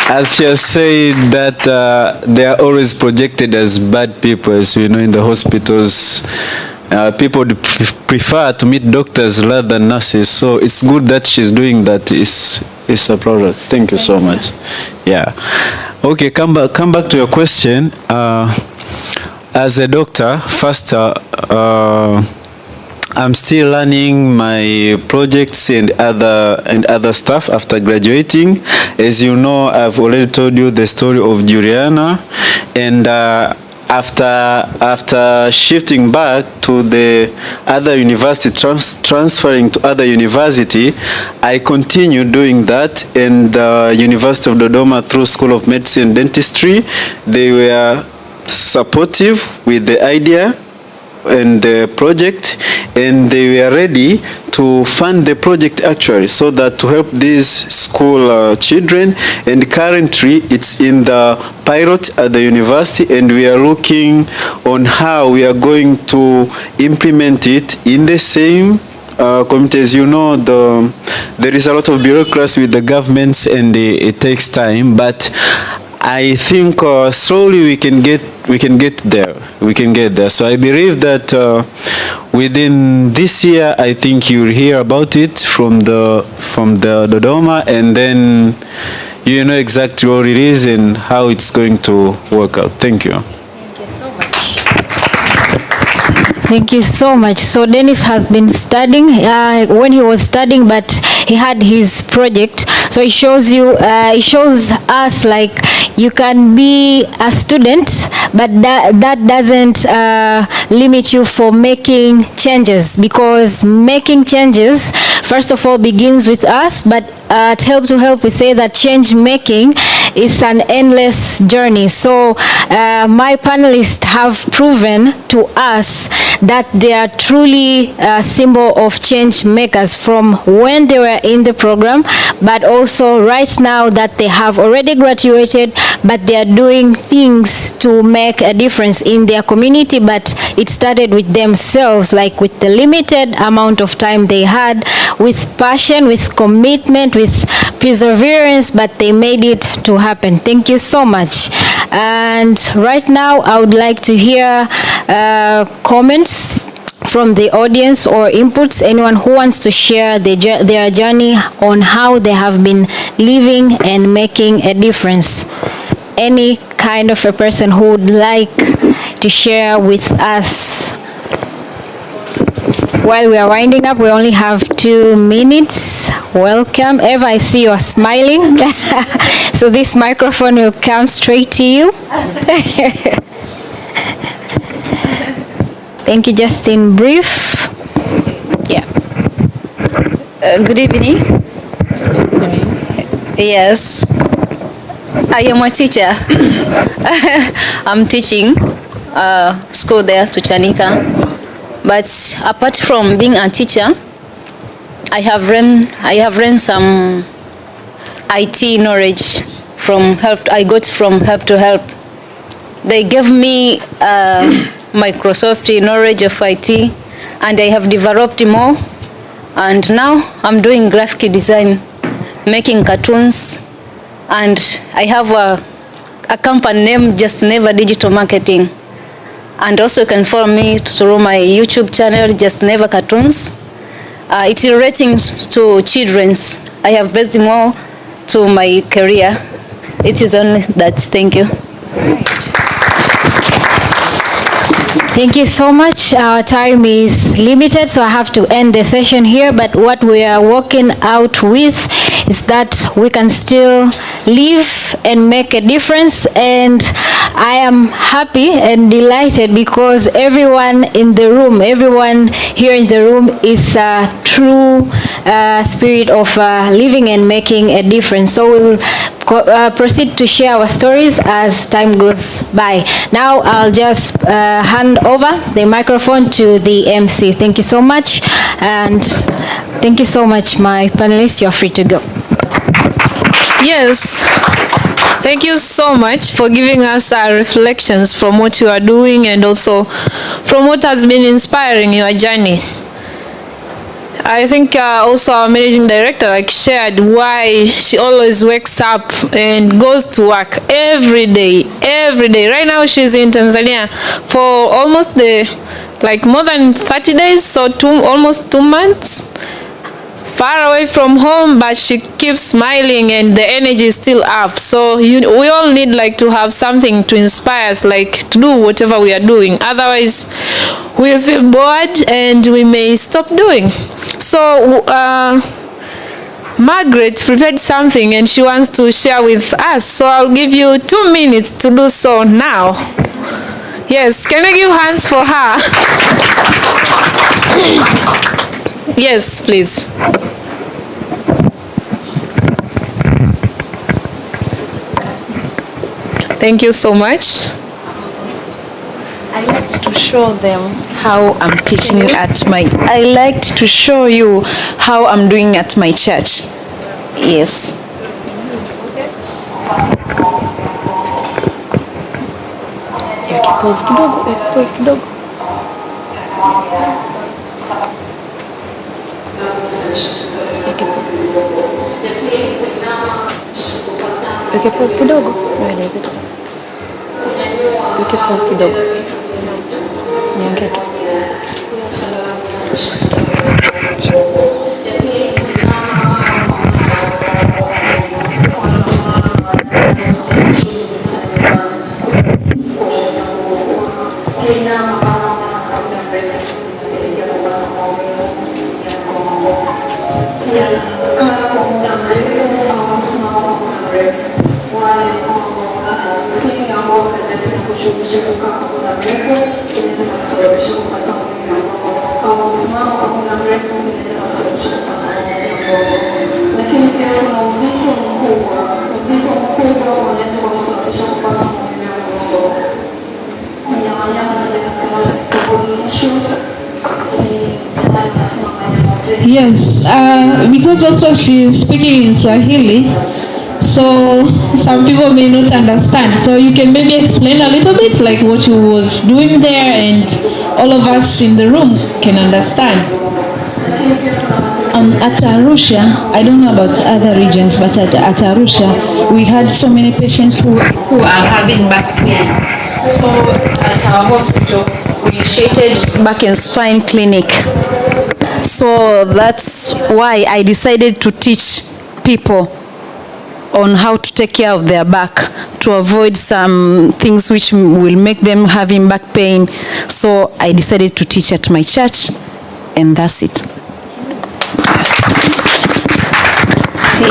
as she has said that they are always projected as bad people, as we know in the hospitals. People prefer to meet doctors rather than nurses, so it's good that she's doing that. It's a product. Thank you so much. Yeah. Okay, come back to your question. As a doctor, first, I'm still learning my projects and other stuff after graduating. As you know, I've already told you the story of Juliana, and after shifting back to the other university, transferring to other university, I continued doing that in the University of Dodoma through School of Medicine and Dentistry. They were supportive with the idea and the project, and they were ready to fund the project actually, so that to help these school children. And currently it's in the pilot at the university, and we are looking on how we are going to implement it in the same community. As you know, there is a lot of bureaucracy with the governments, and it takes time, but I think slowly we can get there. So I believe that within this year, I think you'll hear about it from the Dodoma, and then you know exactly what it is and how it's going to work out. Thank you. Thank you so much. Thank you so much. So Dennis has been studying when he was studying, but he had his project. So it shows you, it shows us like you can be a student, but that doesn't limit you for making changes, because making changes, first of all, begins with us. But at Help to Help, we say that change making is an endless journey. So my panelists have proven to us that they are truly a symbol of change makers from when they were in the program, but also right now that they have already graduated, but they are doing things to make a difference in their community. But it started with themselves, like with the limited amount of time they had, with passion, with commitment, with perseverance, but they made it to happen. Thank you so much. And right now I would like to hear comments from the audience or inputs. Anyone who wants to share their journey on how they have been living and making a difference. Any kind of a person who would like to share with us. While we are winding up, we only have 2 minutes. Welcome. Eva, I see you are smiling. So this microphone will come straight to you. Thank you. Just in brief. Yeah. Good evening. Yes. I am a teacher. I'm teaching school there to Chanika. But apart from being a teacher, I have learned some IT knowledge from Help. I got from Help to Help. They gave me Microsoft knowledge of IT, and I have developed more. And now I'm doing graphic design, making cartoons, and I have a company named Just Never Digital Marketing. And also you can follow me through my YouTube channel, Just Never Cartoons. It's relating to children's. I have based more to my career. It is only that. Thank you. Thank you so much. Our time is limited, so I have to end the session here. But what we are working out with is that we can still live and make a difference. And I am happy and delighted because everyone in the room, everyone here in the room is a true spirit of living and making a difference. So we'll proceed to share our stories as time goes by. Now I'll just hand over the microphone to the MC. Thank you so much, and thank you so much, my panelists. You're free to go. Yes. Thank you so much for giving us our reflections from what you are doing and also from what has been inspiring your journey. I think also our managing director shared why she always wakes up and goes to work every day. Right now she's in Tanzania for almost more than 30 days, so almost 2 months. Far away from home, but she keeps smiling and the energy is still up. So we all need to have something to inspire us, to do whatever we are doing. Otherwise, we'll feel bored and we may stop doing. So Margaret prepared something and she wants to share with us. So I'll give you 2 minutes to do so now. Yes, can I give hands for her? Yes, please. Thank you so much. I liked to show them how I'm teaching at my, I liked to show you how I'm doing at my church. Yes. Pause kidogo. Okay, pause kidogo. Okay, pause kidogo. Niongee tu. kusimama kwa muda mrefu inaweza kusababisha kupata mgongo, lakini pia kuna uzito mkubwa unaweza kusababisha kupata maumivu ya mgongo. Nyama zile kama tishu. Yes, because also she is speaking in Swahili, so some people may not understand. So you can maybe explain a little bit like what you was doing there, and all of us in the room can understand. At Arusha, I don't know about other regions, but at Arusha, we had so many patients who are having back pain. So at our hospital, we initiated back and spine clinic. So that's why I decided to teach people on how to take care of their back, to avoid some things which will make them having back pain. So I decided to teach at my church, and that's it.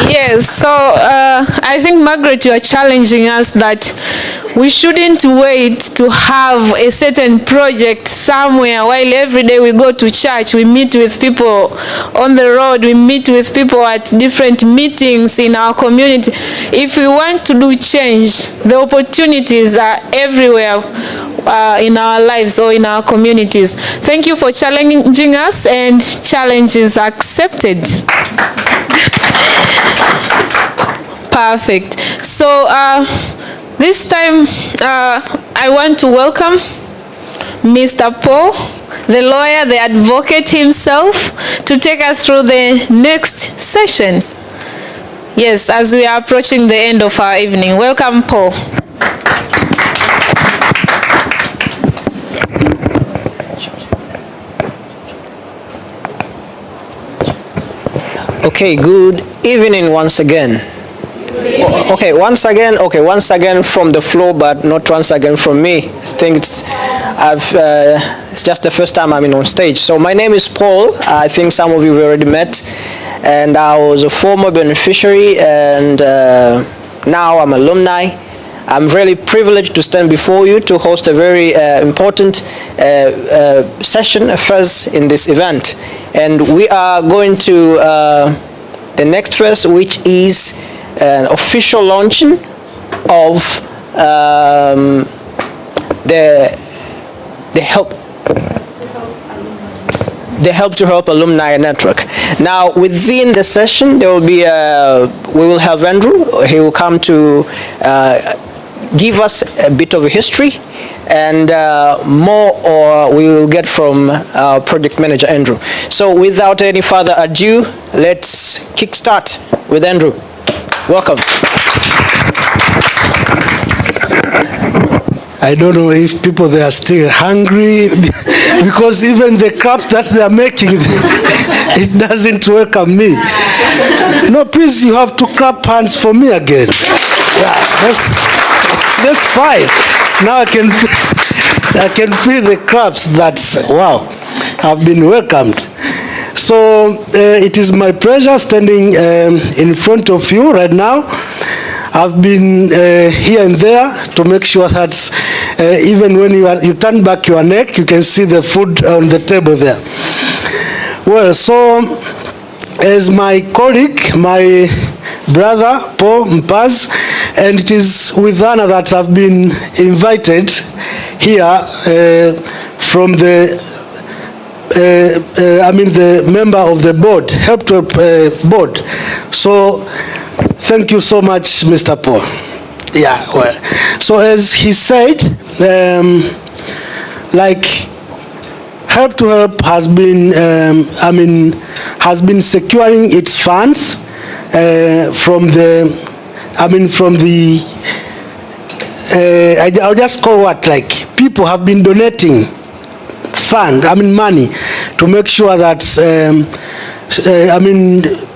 Yes, so I think, Margaret, you are challenging us that we shouldn't wait to have a certain project somewhere while every day we go to church, we meet with people on the road, we meet with people at different meetings in our community. If we want to do change, the opportunities are everywhere in our lives or in our communities. Thank you for challenging us, and challenge is accepted. Perfect. So this time I want to welcome Mr. Paul, the lawyer, the advocate himself, to take us through the next session. Yes, as we are approaching the end of our evening. Welcome, Paul. Okay, good evening once again. Okay, once again from the floor, but not once again from me. I think it's just the first time I'm on stage. So my name is Paul. I think some of you have already met, and I was a former beneficiary, and now I'm alumni. I'm really privileged to stand before you to host a very important session, first in this event. And we are going to the next phase, which is an official launching of the Help to Help Alumni Network. Now, within the session, there will be we will have Andrew. He will come to give us a bit of a history, and more we will get from our project manager, Andrew. So without any further ado, let's kickstart with Andrew. Welcome. I don't know if people they are still hungry because even the crabs that they are making, it doesn't welcome me. No, please, you have to clap hands for me again. Yeah, that's fine. Now I can feel the crabs that, wow, have been welcomed. So it is my pleasure standing in front of you right now. I've been here and there to make sure that even when you turn back your neck, you can see the food on the table there. Well, so as my colleague, my brother, Paul Mpaz, and it is with honor that I've been invited here from the the member of the board, Help to board. So thank you so much, Mr. Paul. Yeah, well, so as he said, like Help to Help has been, has been securing its funds from the, I'll just call what, like people have been donating money to make sure that,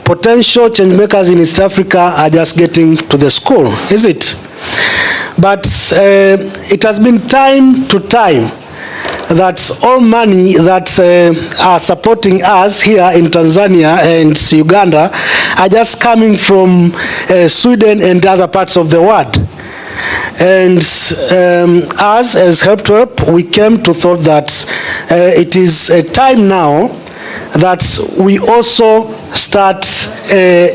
potential change makers in East Africa are just getting to the school, is it? But it has been time to time that all money that are supporting us here in Tanzania and Uganda are just coming from Sweden and other parts of the world. And us as Help to Help, we came to thought that it is a time now that we also start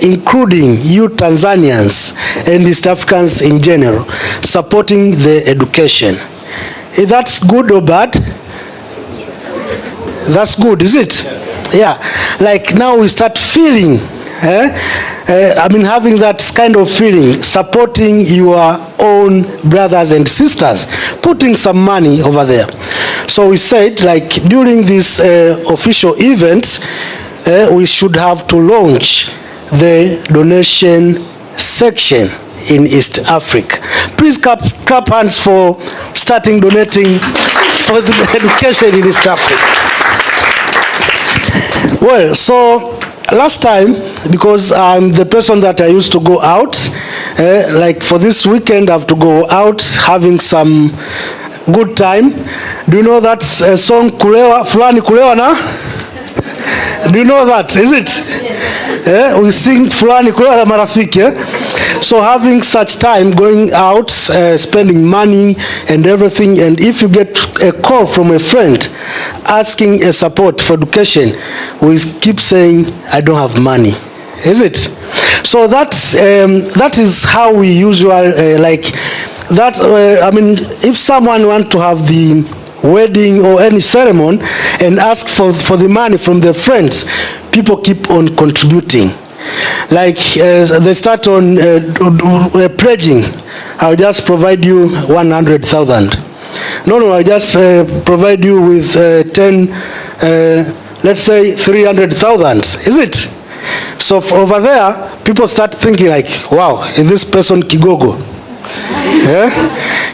including you Tanzanians and East Africans in general, supporting the education. Is that good or bad? That's good, is it? Yeah. Like now we start feeling, having that kind of feeling, supporting your own brothers and sisters, putting some money over there. So we said, like during this official event, we should have to launch the donation section in East Africa. Please clap hands for starting donating for the education in East Africa. Well, so last time, because I'm the person that I used to go out, like for this weekend I have to go out having some good time. Do you know that song Kulewa, Fulani Kulewa na? Do you know that, is it? We sing Fulani Kulewa na marafiki. So having such time, going out, spending money and everything, and if you get a call from a friend asking a support for education, we keep saying, I don't have money. Is it? So that is how we usually like that. If someone wants to have the wedding or any ceremony and ask for the money from their friends, people keep on contributing. Like they start on pledging, I'll just provide you 100,000. No, I just provide you with 10, let's say 300,000. Is it? So over there, people start thinking like, wow, is this person Kigogo? Yeah?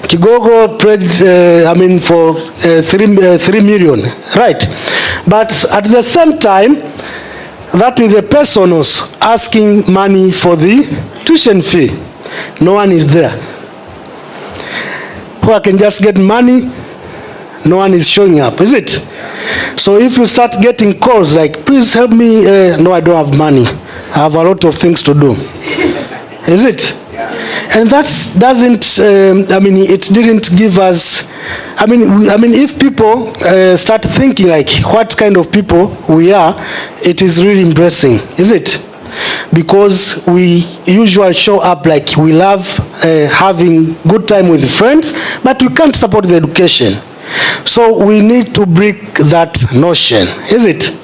Kigogo pledged, for 3 million, right? But at the same time, that is the person who's asking money for the tuition fee. No one is there. Who I can just get money, no one is showing up, is it? So if you start getting calls like, please help me, no, I don't have money. I have a lot of things to do. Is it? And that doesn't, it didn't give us, if people start thinking like what kind of people we are, it is really embarrassing, is it? Because we usually show up like we love having good time with friends, but we can't support the education. So we need to break that notion, is it?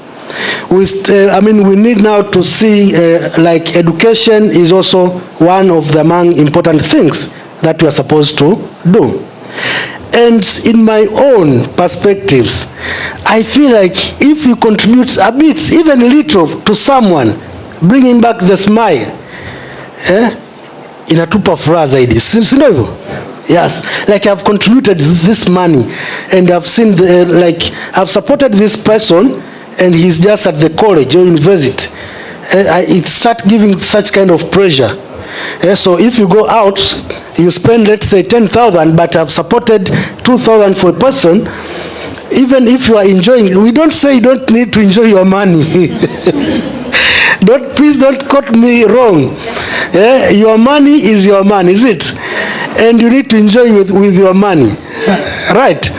We need now to see like education is also one of the among important things that we are supposed to do. And in my own perspectives, I feel like if you contribute a bit, even a little, to someone, bringing back the smile, inatupa furaha zaidi, si ndio hivyo? Yes, like I've contributed this money and I've seen I've supported this person and he's just at the college or university. It start giving such kind of pressure. So if you go out, you spend, let's say 10,000, but I've supported 2,000 for a person. Even if you are enjoying, we don't say you don't need to enjoy your money. Please don't quote me wrong. Your money is your money, is it? And you need to enjoy with your money, right?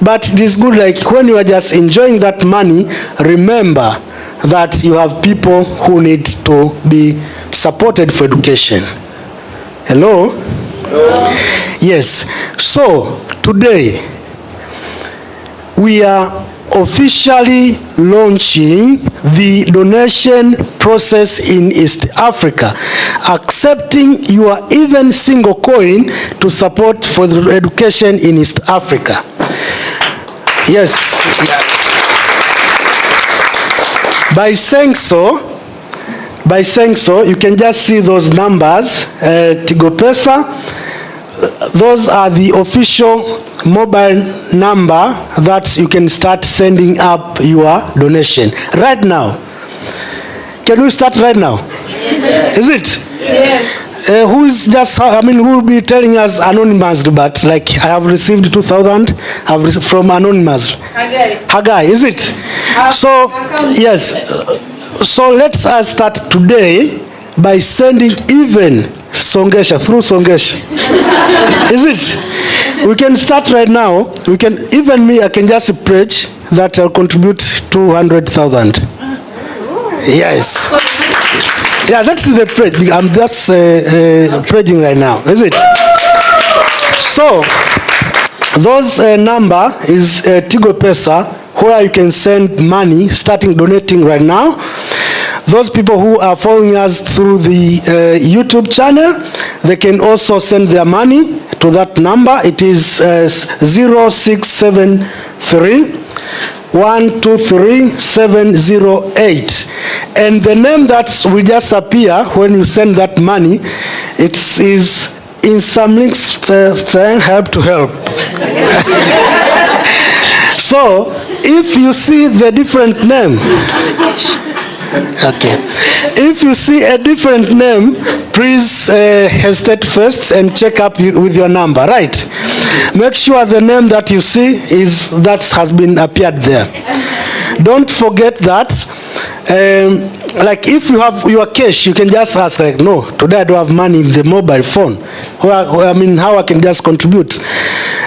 But it is good, like when you are just enjoying that money, remember that you have people who need to be supported for education. Hello? Hello? Yes. So today we are officially launching the donation process in East Africa, accepting your even single coin to support for the education in East Africa. Yes. By saying so, you can just see those numbers. Tigo Pesa, those are the official mobile number that you can start sending up your donation right now. Can we start right now? Yes. Is it? Yes. Who is just, who will be telling us anonymous, but like I have received 2,000 from anonymous. Hagai, is it? So, yes. So let's start today by sending even Songesha, through Songesha. Is it? We can start right now. We can, even me, I can just pledge that I'll contribute 200,000. Yes. Yeah, that's the pledge. That's pledging right now, is it? So, those number is Tigo Pesa, where you can send money, starting donating right now. Those people who are following us through the YouTube channel, they can also send their money to that number. It is 0673 123708, and the name that will just appear when you send that money, it is in some links saying help to help. So if you see the different name, okay, if you see a different name, please hesitate first and check up with your number, right? Make sure the name that you see is that has been appeared there. Don't forget that. Like if you have your cash, you can just ask like, no, today I don't have money in the mobile phone. I mean, how I can just contribute.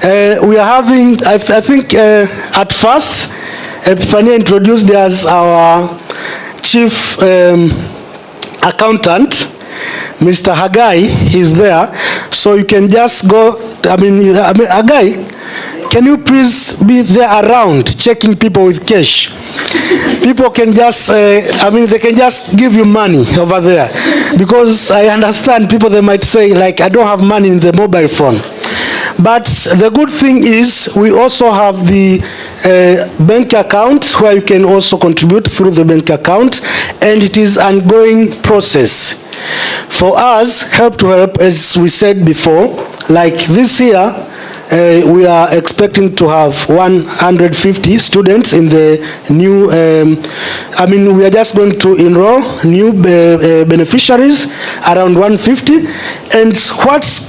We are having, I think at first, Epifania introduced as our chief accountant, Mr. Hagai. He's there. So you can just go, I mean Hagai, can you please be there around checking people with cash? People can just, they can just give you money over there. Because I understand people, they might say, like, I don't have money in the mobile phone. But the good thing is we also have the bank account where you can also contribute through the bank account, and it is an ongoing process. For us, Help to Help, as we said before, like this year, we are expecting to have 150 students in the new, we are just going to enroll new beneficiaries, around 150. And what's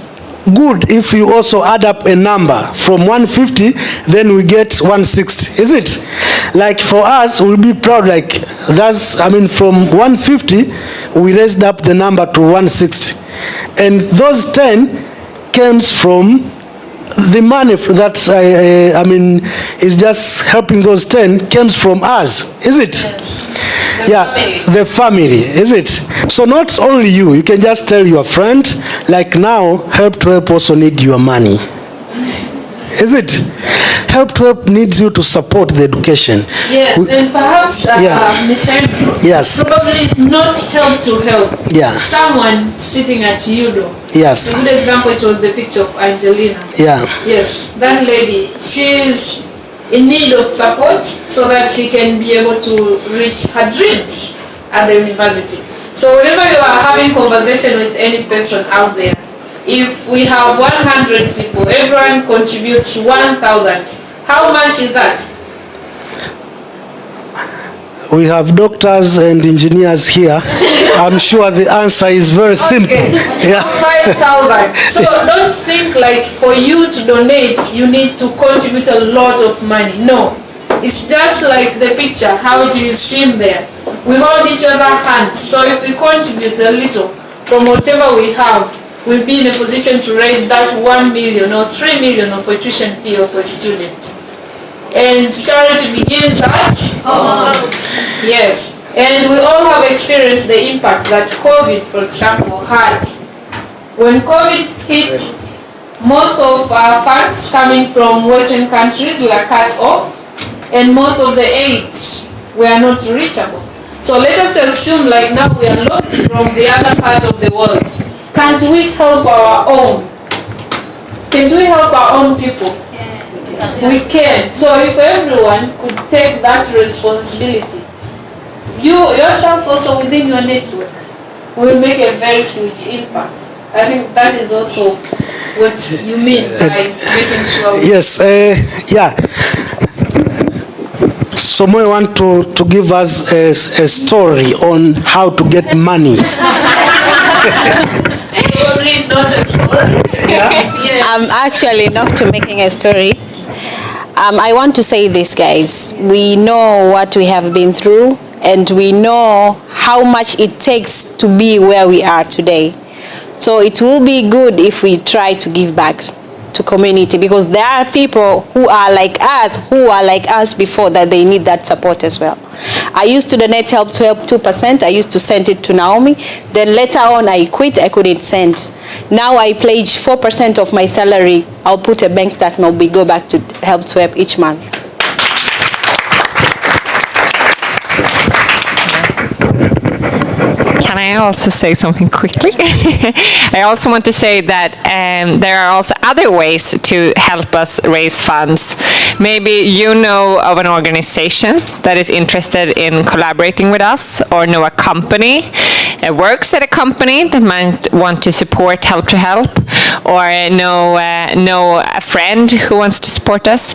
good if you also add up a number from 150, then we get 160, is it? Like for us, we'll be proud, like that's, from 150, we raised up the number to 160. And those 10 comes from the money that is just helping. Those 10 comes from us, is it? Yes. The family, is it? So not only you, you can just tell your friend, like now, Help to Help also need your money. Is it? Help to Help needs you to support the education. Yes, and perhaps, Ms. Andrew, yes, probably it's not Help to Help. Yeah. Someone sitting at Yudo. Yes. A good example, it was the picture of Angelina. Yeah. Yes, that lady, she's in need of support so that she can be able to reach her dreams at the university. So whenever you are having conversation with any person out there, if we have 100 people, everyone contributes 1,000. How much is that? We have doctors and engineers here. I'm sure the answer is very simple. Yeah. 5,000. So don't think like for you to donate, you need to contribute a lot of money. No. It's just like the picture, how it is seen there. We hold each other's hands. So if we contribute a little from whatever we have, we'll be in a position to raise that 1 million or 3 million of a tuition fee of a student. And charity begins at home. Yes. And we all have experienced the impact that COVID, for example, had. When COVID hit, most of our funds coming from Western countries were cut off, and most of the aids were not reachable. So let us assume like now we are locked from the other part of the world. Can't we help our own? Can't we help our own people? We can. So if everyone could take that responsibility, you yourself also within your network will make a very huge impact. I think that is also what you mean by making sure. Yes, yeah. Someone want to give us a story on how to get money. Probably not a story. Yes. Actually not to making a story. I want to say this, guys. We know what we have been through, and we know how much it takes to be where we are today. So it will be good if we try to give back to community, because there are people who are like us before that they need that support as well. I used to donate Help to Help 2%. I used to send it to Naomi. Then later on, I quit. I couldn't send. Now I pledge 4% of my salary. I'll put a bank statement. We go back to Help each month. Can I also say something quickly? I also want to say that there are also other ways to help us raise funds. Maybe you know of an organization that is interested in collaborating with us, or know a company, works at a company that might want to support Help to Help, or know a friend who wants to support us.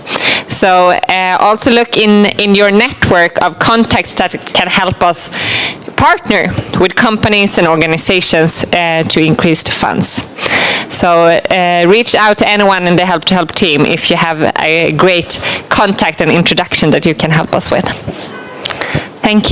So also look in your network of contacts that can help us partner with companies and organizations to increase the funds. So reach out to anyone in the Help to Help team if you have a great contact and introduction that you can help us with. Thank you.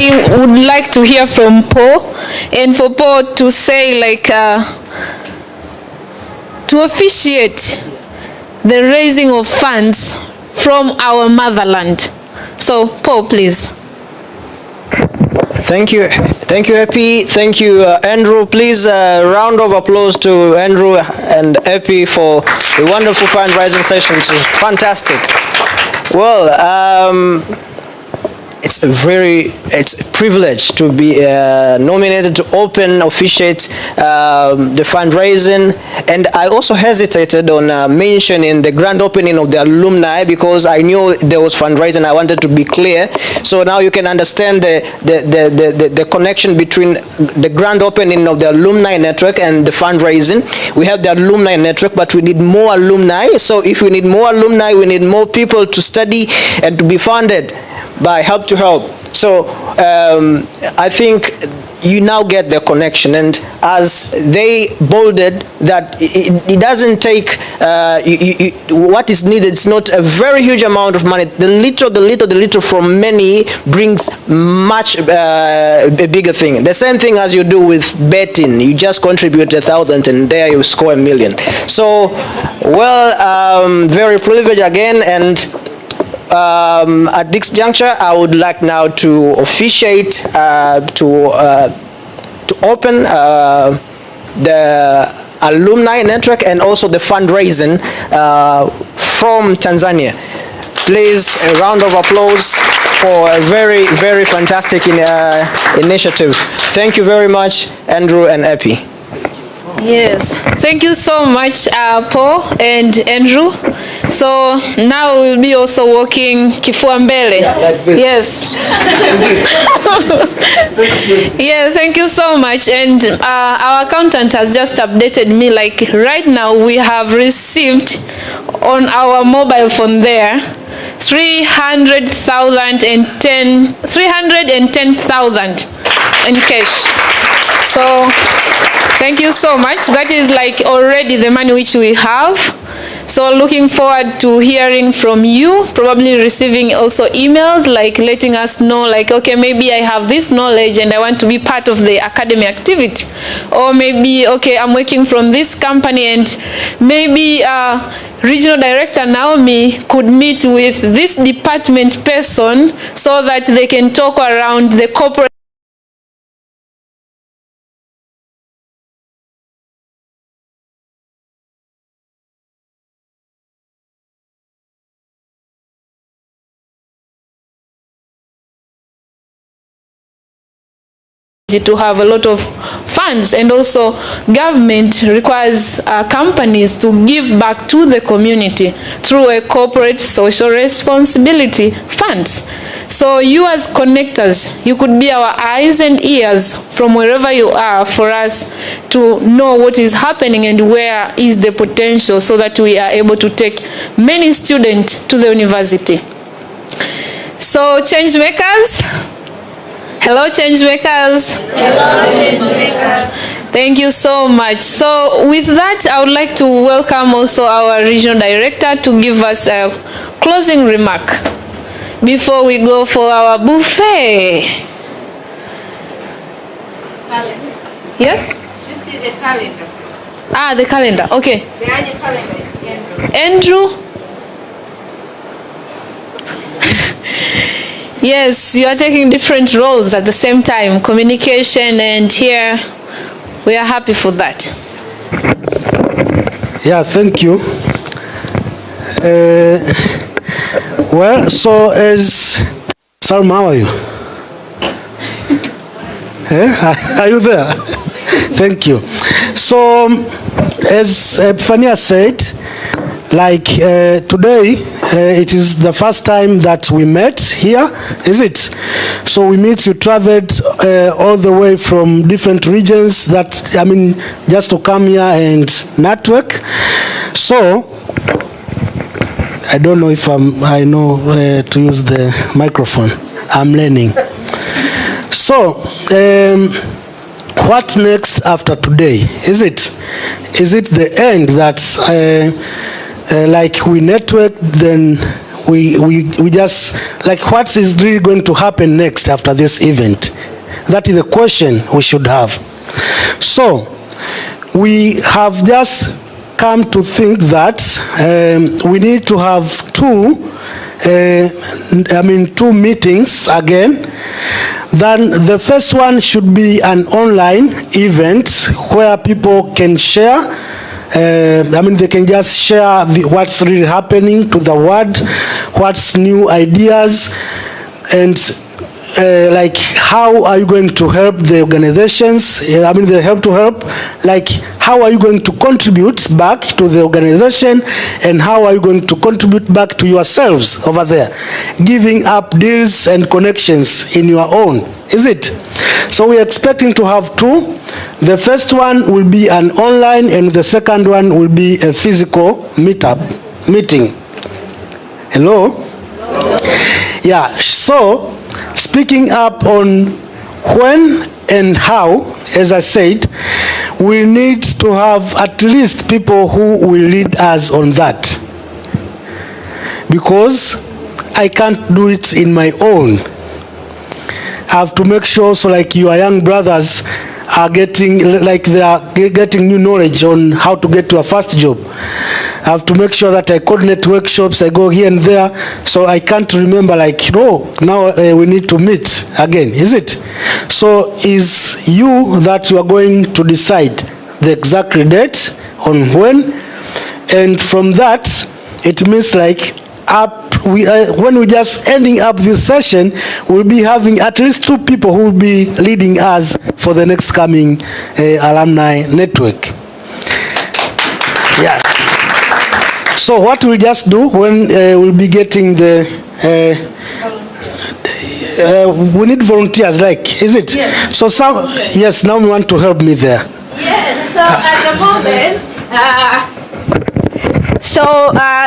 I would like to hear from Paul, and for Paul to say, like, to officiate the raising of funds from our motherland. So, Paul, please. Thank you, Epi. Thank you, Andrew. Please, a round of applause to Andrew and Epi for the wonderful fundraising session. It was fantastic. Well, it's a privilege to be nominated to officiate the fundraising. And I also hesitated on mentioning the grand opening of the alumni because I knew there was fundraising. I wanted to be clear. So now you can understand the connection between the grand opening of the alumni network and the fundraising. We have the alumni network, but we need more alumni. So if we need more alumni, we need more people to study and to be funded by Help to Help. So I think you now get the connection, and as they bolded that it doesn't take what is needed. It's not a very huge amount of money. The little from many brings much a bigger thing. The same thing as you do with betting. You just contribute 1,000 and there you score 1 million. So, well, very privileged again, and at this juncture, I would like now to officiate to open the alumni network and also the fundraising from Tanzania. Please, a round of applause for a very, very fantastic initiative. Thank you very much, Andrew and Epi. Yes, thank you so much, Paul and Andrew. So now we'll be also working kifua mbele. Yes. Yeah, thank you so much. And our accountant has just updated me, like right now we have received on our mobile phone there 310,000 in cash. So thank you so much. That is like already the money which we have. So looking forward to hearing from you, probably receiving also emails like letting us know like, okay, maybe I have this knowledge and I want to be part of the academy activity. Or maybe, okay, I'm working from this company and maybe Regional Director Naomi could meet with this department person so that they can talk around the corporate to have a lot of funds, and also government requires companies to give back to the community through a corporate social responsibility funds. So you as connectors, you could be our eyes and ears from wherever you are for us to know what is happening and where is the potential so that we are able to take many students to the university. So change makers, hello, change makers. Hello, change makers. Thank you so much. So with that, I would like to welcome also our regional director to give us a closing remark before we go for our buffet. Calendar. Yes? Should be the calendar. Ah, the calendar. Okay. The annual calendar. Andrew? Yes, you are taking different roles at the same time, communication, and here we are happy for that. Yeah, thank you. Well, so as Salma, how are you? Are you there? Thank you. So, as Fania said, like today, it is the first time that we met here, is it? So we meet, you traveled all the way from different regions that, I mean, just to come here and network. So, I don't know if I know to use the microphone. I'm learning. So, what next after today? Is it the end that like we network, then we just, like, what is really going to happen next after this event? That is the question we should have. So, we have just come to think that we need to have two meetings again. Then the first one should be an online event where people can share. They can just share what's really happening to the world, what's new ideas, and like how are you going to help the organizations, the help to help, like how are you going to contribute back to the organization, and how are you going to contribute back to yourselves over there, giving up deals and connections in your own, is it? So we're expecting to have two. The first one will be an online, and the second one will be a physical meeting. Hello? Yeah, so speaking up on when and how, as I said, we need to have at least people who will lead us on that. Because I can't do it in my own. I have to make sure, so like your young brothers are getting, like they are getting new knowledge on how to get to a first job. I have to make sure that I coordinate workshops, I go here and there, so I can't remember like, no, now we need to meet again, is it? So is you that you are going to decide the exact date on when, and from that, it means like when we just ending up this session, we'll be having at least two people who will be leading us for the next coming alumni network. Yeah. So what we'll just do when we'll be getting the, we need volunteers, like, is it? Yes. So yes, now we want to help me there. Yes, so at the moment,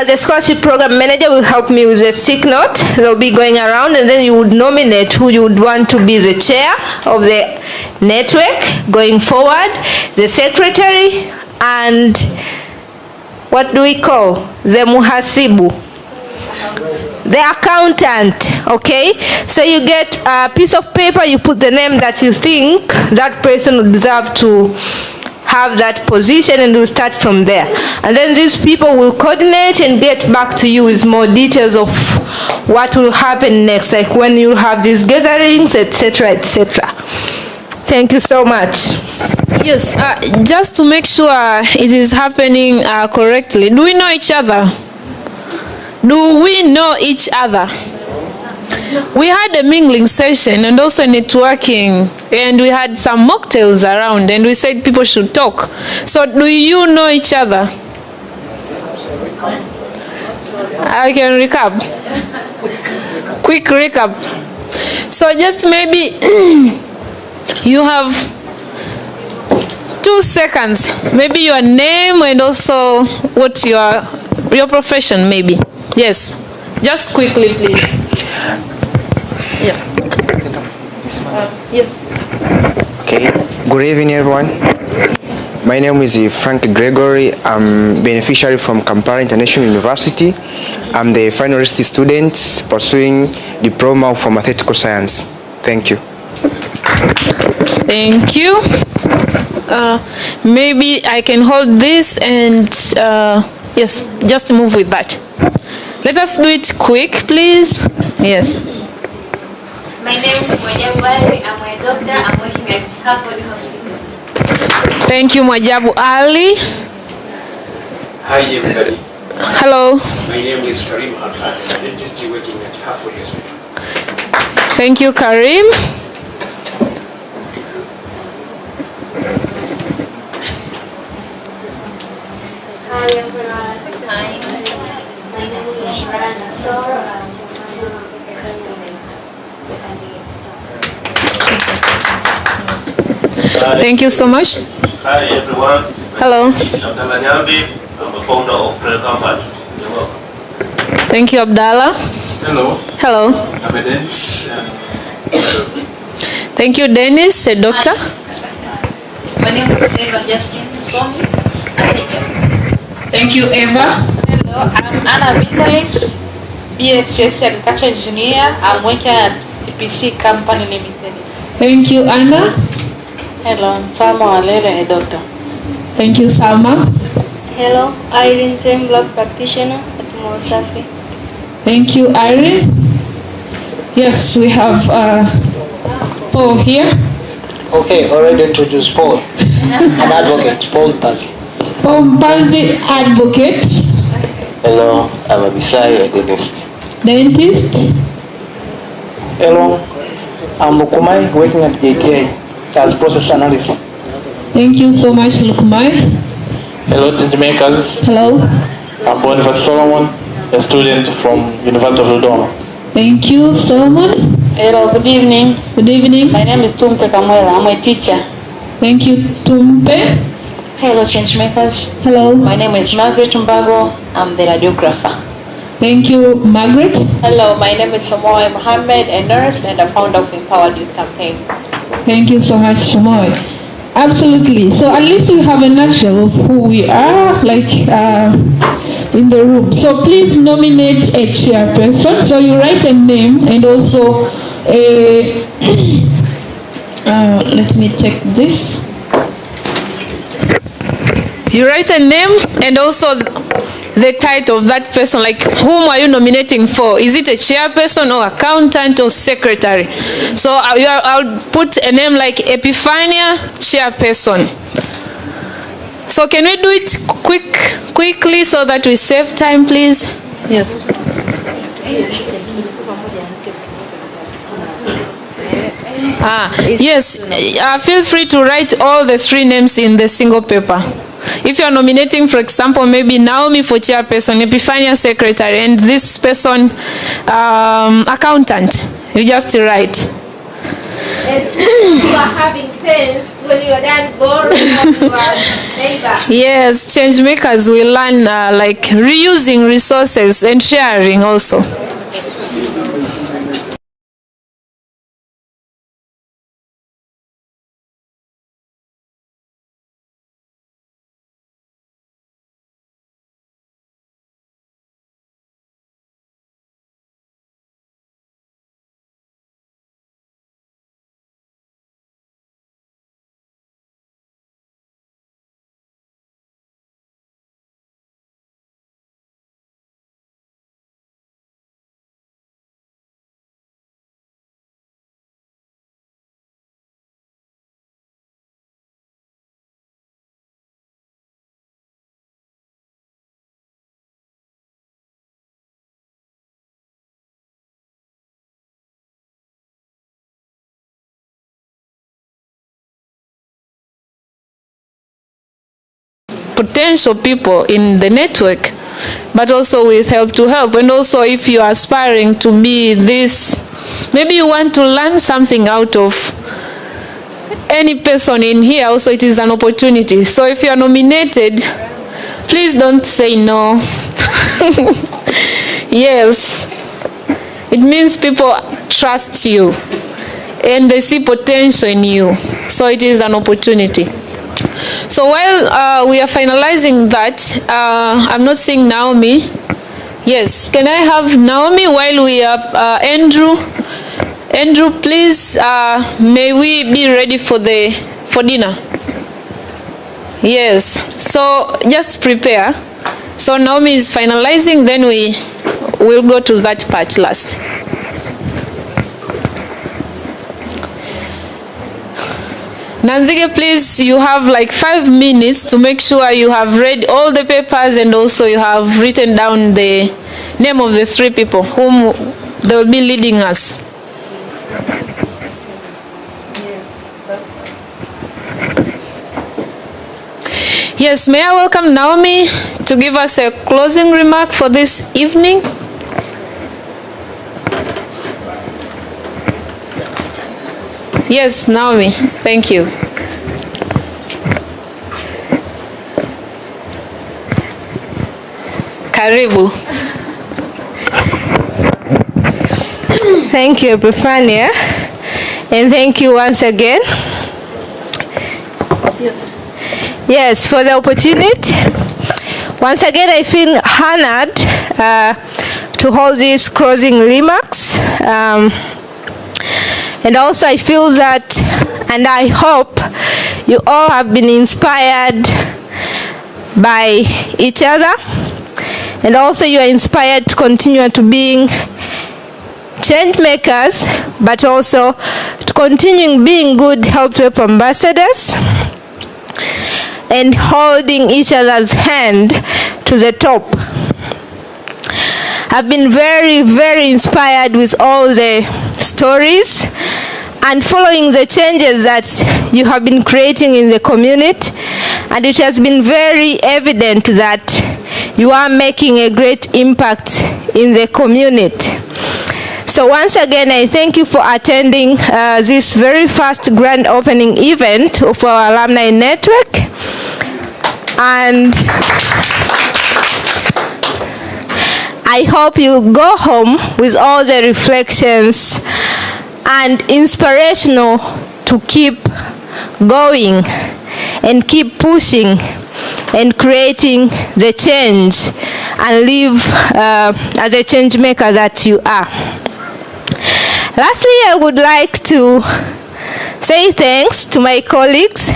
the scholarship program manager will help me with the stick note. They'll be going around, and then you would nominate who you would want to be the chair of the network going forward, the secretary, and what do we call? The muhasibu, the accountant, okay? So you get a piece of paper, you put the name that you think that person would deserve to have that position, and we'll start from there. And then these people will coordinate and get back to you with more details of what will happen next, like when you have these gatherings, etc., etc. Thank you so much. Yes, just to make sure it is happening correctly, do we know each other? Do we know each other? We had a mingling session and also networking, and we had some mocktails around, and we said people should talk. So do you know each other? I can recap. Quick recap. So just maybe you have 2 seconds, maybe your name and also what your profession maybe. Yes, just quickly please. Yeah. Yes. Okay, good evening everyone. My name is Frank Gregory. I'm beneficiary from Kampala International University. I'm the finalist student pursuing Diploma of Pharmaceutical Science. Thank you. Thank you. Maybe I can hold this and yes, just move with that. Let us do it quick, please. Yes. My name is Mwajabu Ali. I'm a doctor. I'm working at Harvard Hospital. Thank you, Mwajabu Ali. Hi, everybody. Hello. My name is Karim Khalfan. I'm a dentist working at Harvard Hospital. Thank you, Karim. Hi, everyone. Hi. My name is Rana Soro. I'm just a student. Thank you so much. Hi everyone. Hello. My name is Abdallah Nyambi. I'm a founder of Prayer Company. You're welcome. Thank you, Abdallah. Hello. Hello. I'm a dentist. Thank you, Dennis, a doctor. My name is Eva Justin Somi, a teacher. Thank you, Eva. Hello, I'm Anna Vitalis, BSc Agriculture Engineer. I'm working at TPC Company Limited. Thank you, Anna. Hello, I'm Salma Walele, a doctor. Thank you, Salma. Hello, Irene Tembla, practitioner at Mosafi. Thank you, Irene. Yes, we have Paul here. Okay, already introduced Paul. An advocate, Paul Mpazi. Paul Mpazi, advocate. Hello, I'm Abisai, a dentist. Dentist. Hello, I'm Lukumai, working at JTA as process analyst. Thank you so much, Lukumai. Hello, changemakers. Hello. I'm Boniface Solomon, a student from University of Dodoma. Thank you, Solomon. Hello, good evening. Good evening. My name is Tumpe Kamwela. I'm a teacher. Thank you, Tumpe. Hello, changemakers. Hello. My name is Margaret Mbago. I'm the radiographer. Thank you, Margaret. Hello, my name is Samoy Mohammed, a nurse and a founder of Empowered Youth Campaign. Thank you so much, Samoy. Absolutely. So at least we have a nutshell of who we are, in the room. So please nominate a chairperson. So you write a name and also a. Let me take this. You write a name and also the title of that person, like whom are you nominating for? Is it a chairperson or accountant or secretary? So I'll put a name like Epiphania, chairperson. So can we do it quickly so that we save time, please? Yes. Yes, feel free to write all the 3 names in the single paper. If you are nominating, for example, maybe Naomi for chairperson, Epiphania secretary, and this person accountant, you just write. And you are having pens when you are done borrowing from neighbor. Yes, change makers will learn like reusing resources and sharing also. Potential people in the network, but also with help to help. And also if you are aspiring to be this, maybe you want to learn something out of any person in here, also it is an opportunity. So if you are nominated, please don't say no. Yes, it means people trust you and they see potential in you, so it is an opportunity. So while we are finalizing that, I'm not seeing Naomi. Yes, can I have Naomi while we are Andrew? Andrew, please, may we be ready for dinner? Yes, so just prepare. So Naomi is finalizing, then we will go to that part last. Nanzige, please, you have like 5 minutes to make sure you have read all the papers and also you have written down the name of the 3 people whom they will be leading us. Yes, may I welcome Naomi to give us a closing remark for this evening? Yes, Naomi, thank you. Karibu. Thank you, Epiphania, and thank you once again. Yes, for the opportunity. Once again, I feel honored to hold these closing remarks. And also I feel that, and I hope you all have been inspired by each other. And also you are inspired to continue to being change makers, but also to continue being good health web ambassadors and holding each other's hand to the top. I've been very, very inspired with all the stories and following the changes that you have been creating in the community, and it has been very evident that you are making a great impact in the community. So once again, I thank you for attending this very first grand opening event of our alumni network. And I hope you go home with all the reflections and inspirational to keep going and keep pushing and creating the change and live as a change maker that you are. Lastly, I would like to say thanks to my colleagues,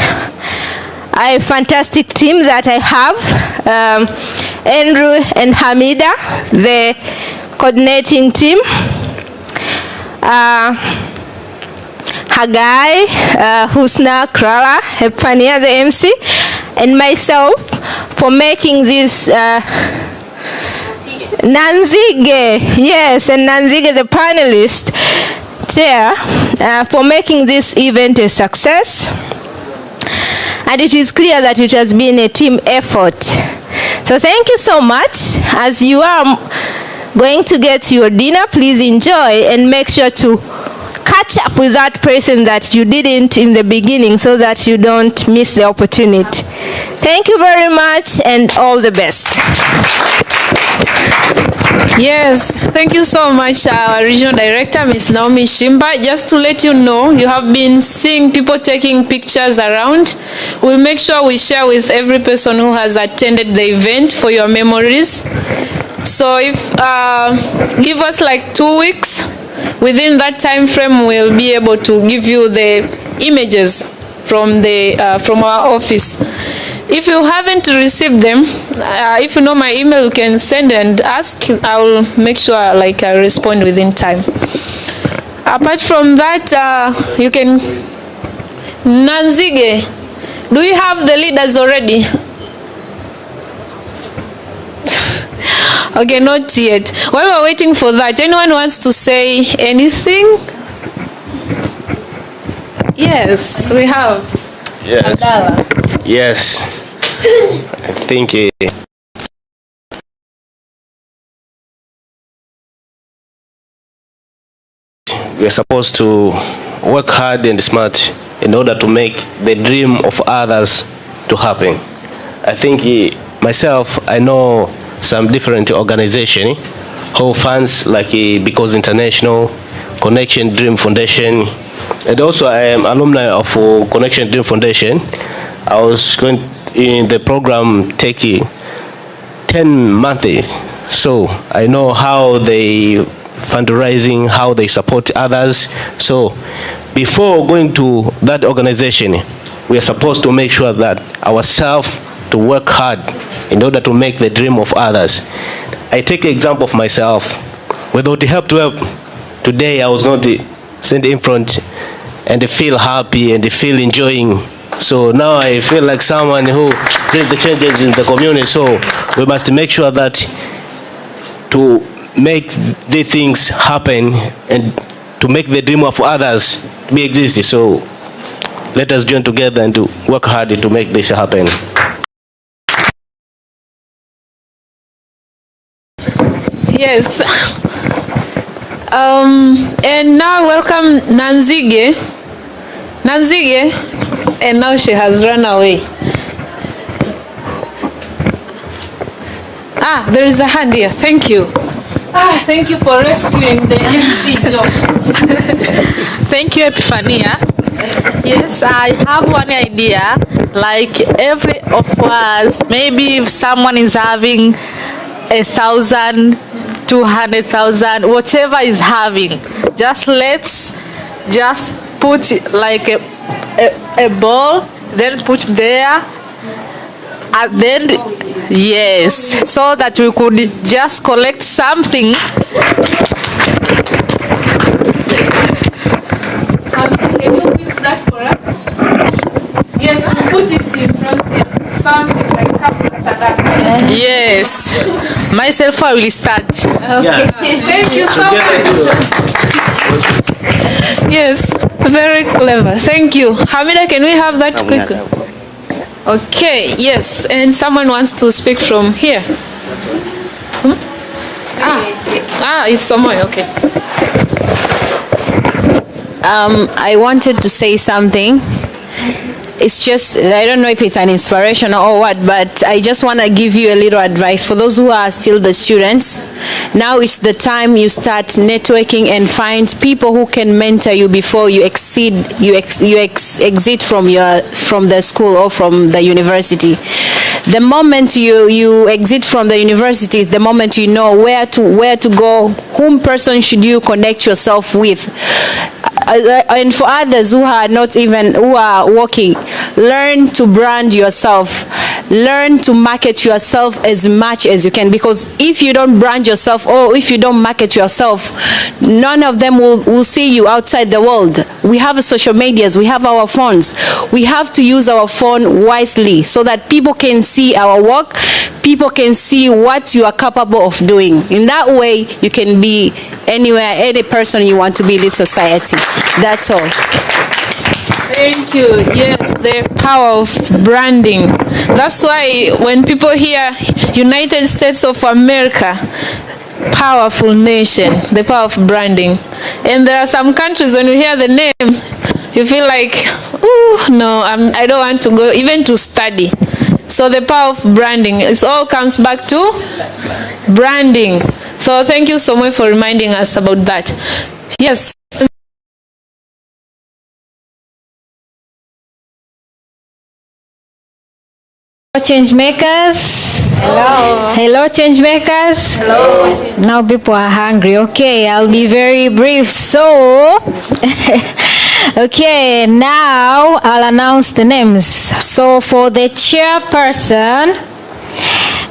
a fantastic team that I have, Andrew and Hamida, the coordinating team, Hagai, Husna, Krala, Hepania, the MC, and myself for making this Nanzige, yes, and Nanzige, the panelist chair, for making this event a success. And it is clear that it has been a team effort. So thank you so much. As you are going to get your dinner, please enjoy and make sure to catch up with that person that you didn't in the beginning so that you don't miss the opportunity. Thank you very much and all the best. Yes, thank you so much, our Regional Director, Ms. Naomi Shimba. Just to let you know, you have been seeing people taking pictures around. We'll make sure we share with every person who has attended the event for your memories. So if give us like 2 weeks, within that time frame, we'll be able to give you the images from our office. If you haven't received them, if you know my email, you can send and ask. I will make sure I respond within time. Apart from that, you can Nanzige. Do you have the leaders already? Okay, not yet. While we're waiting for that, anyone wants to say anything? Yes, we have. Yes. Abdallah. Yes. I think we're supposed to work hard and smart in order to make the dream of others to happen. I think myself, I know some different organizations who funds like Because International, Connection Dream Foundation, and also I am alumni of Connection Dream Foundation. I was going in the program take 10 months, so I know how they fundraising, how they support others. So before going to that organization, we are supposed to make sure that ourselves to work hard in order to make the dream of others. I take an example of myself. Without the help to help, today I was not sitting in front and feel happy and feel enjoying. So now I feel like someone who brings the changes in the community. So we must make sure that to make these things happen and to make the dream of others be existed. So let us join together and to work hard to make this happen. Yes. And now welcome Nanzige. Nanzige, and now she has run away. Ah, there is a hand here. Thank you. Ah, thank you for rescuing the MC job. Thank you, Epifania. Yes, I have one idea. Like every of us, maybe if someone is having 1,000, 200,000, whatever is having, let's put like a ball, then put there, and then yes, so that we could just collect something. Can you fix that for us? Yes, we put it in front here. Something like Sadaka. Yes. Myself, I will start. Okay. Yeah. Thank you so much. Yes, very clever. Thank you. Hamida, can we have that quickly? Okay, yes, and someone wants to speak from here. It's someone, okay. I wanted to say something. It's just, I don't know if it's an inspiration or what, but I just want to give you a little advice for those who are still the students. Now is the time you start networking and find people who can mentor you before you exit from the school or from the university. The moment you exit from the university, the moment you know where to go, whom person should you connect yourself with. And for others who are working, learn to brand yourself. Learn to market yourself as much as you can, because if you don't brand yourself or if you don't market yourself, none of them will see you outside the world. We have social medias, we have our phones. We have to use our phone wisely so that people can see our work, people can see what you are capable of doing. In that way, you can be anywhere, any person you want to be in this society. That's all. Thank you. Yes, the power of branding. That's why when people hear United States of America, powerful nation, the power of branding. And there are some countries when you hear the name, you feel like, oh, no, I don't want to go even to study. So the power of branding, it all comes back to branding. So thank you so much for reminding us about that. Yes. Change makers. Hello. Hello, change makers. Hello. Now people are hungry. Okay, I'll be very brief. So, okay, now I'll announce the names. So for the chairperson,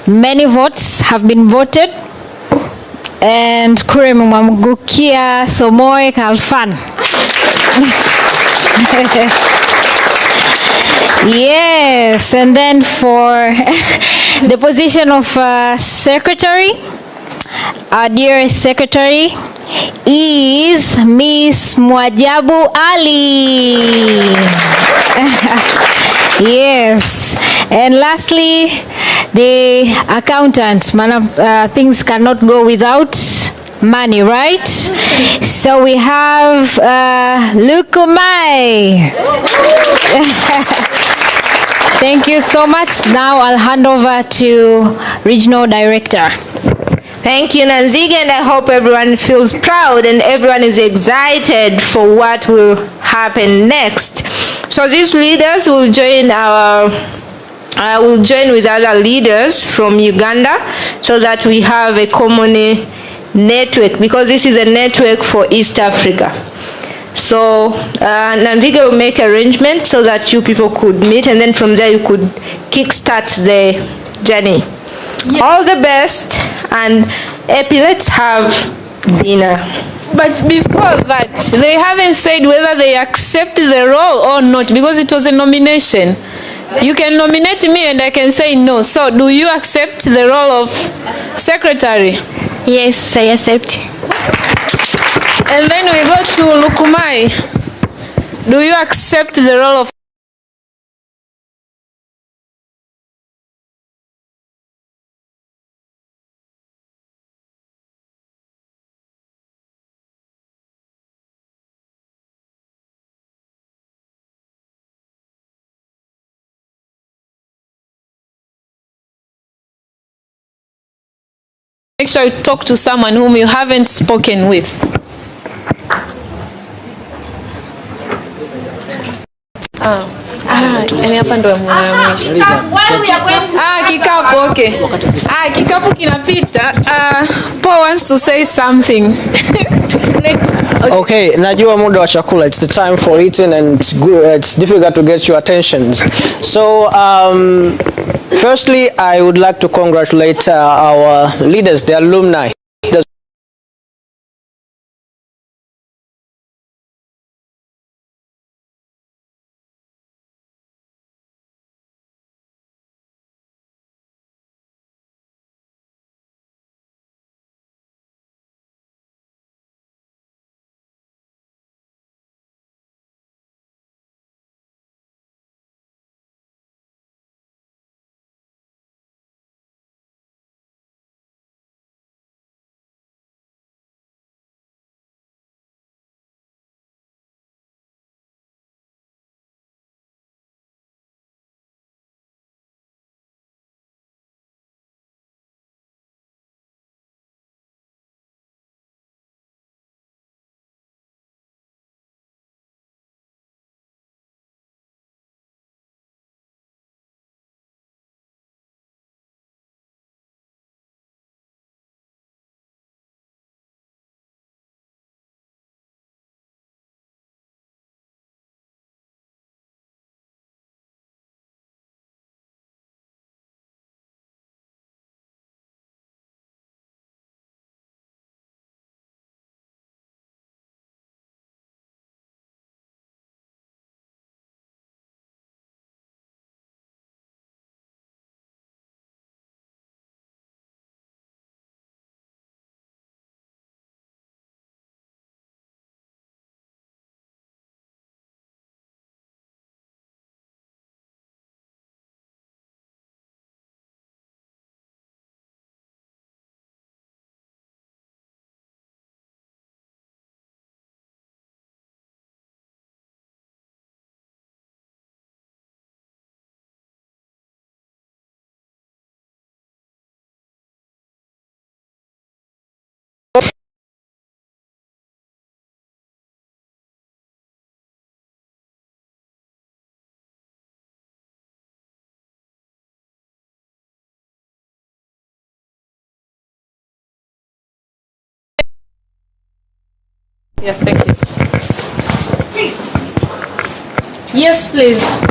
many votes have been voted. And Kurem Mwamugukia Somoy Kalfan. Yes, and then for the position of secretary, our dearest secretary is Miss Mwajabu Ali. Yes, and lastly, the accountant. Things cannot go without money, right? So we have Lukumai. Thank you so much. Now I'll hand over to Regional Director. Thank you, Nanzige, and I hope everyone feels proud and everyone is excited for what will happen next. So these leaders will join with other leaders from Uganda so that we have a common network, because this is a network for East Africa. So Nanzige will make arrangements so that you people could meet, and then from there you could kickstart the journey. Yes. All the best, and Epi, let's have dinner. But before that, they haven't said whether they accept the role or not, because it was a nomination. You can nominate me and I can say no. So do you accept the role of secretary? Yes, I accept. And then we go to Lukumai. Do you accept the role of make sure you talk to someone whom you haven't spoken with. Hapa ndo mwisho. Kikapu, okay. Kikapu kinapita. Paul wants to say something. Okay, najua muda wa chakula. It's the time for eating and it's difficult to get your attention. So, firstly, I would like to congratulate our leaders, the alumni. Yes, thank you. Yes, please.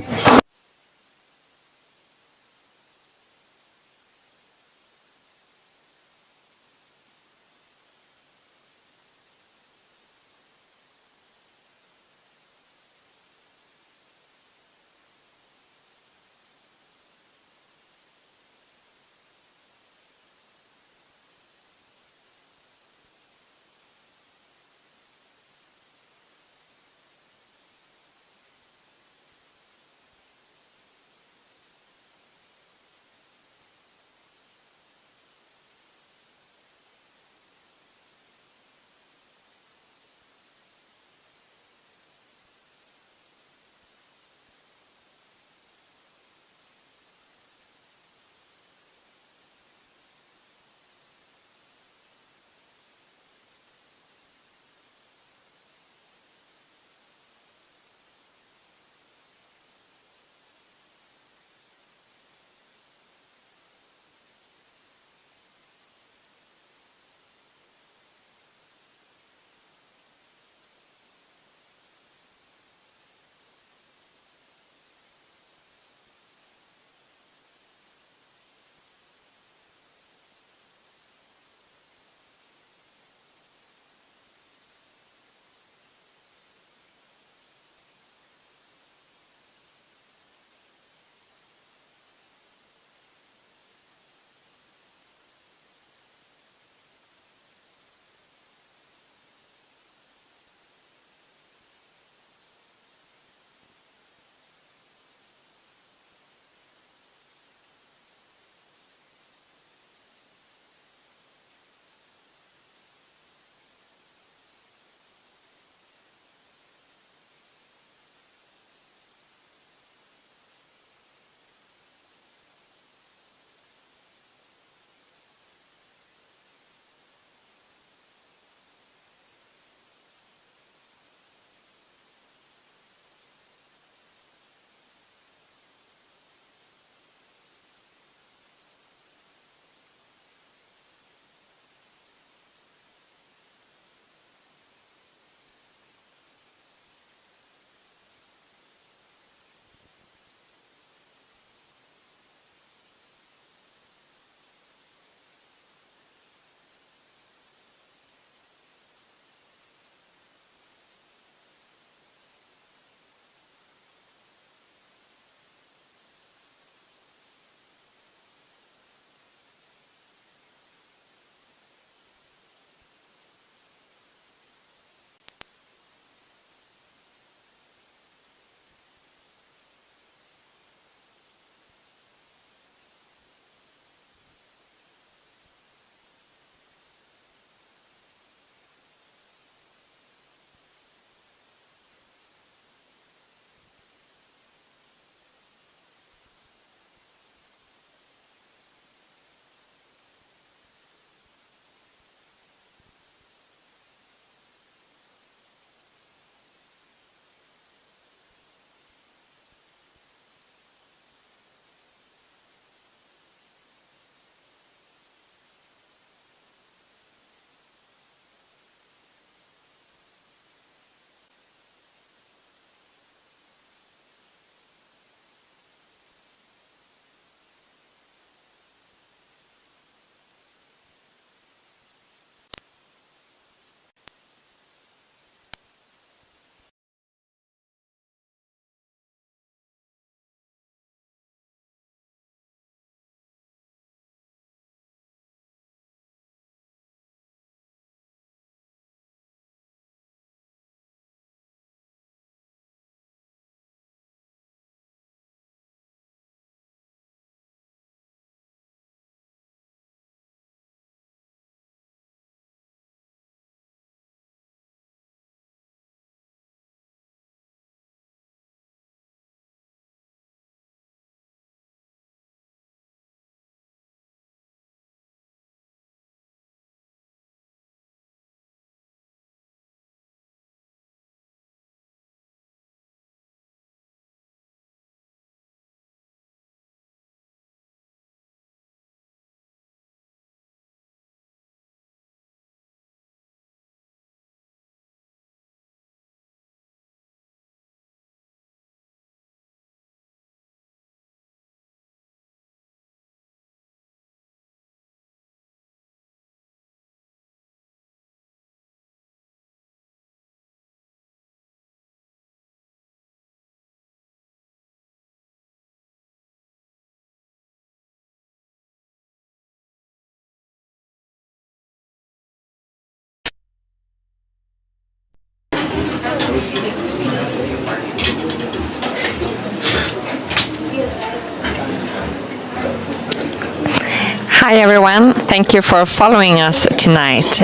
Hi everyone, thank you for following us tonight.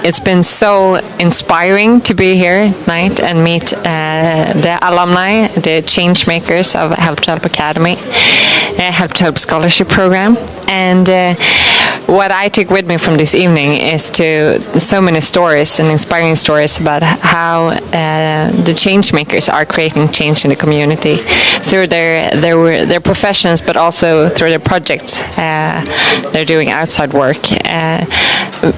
It's been so inspiring to be here tonight and meet the alumni, the change makers of Help to Help Academy, Help to Help Scholarship Program. And what I took with me from this evening is so many stories and inspiring stories about how the change makers are creating change in the community through their professions, but also through their projects they're doing outside work.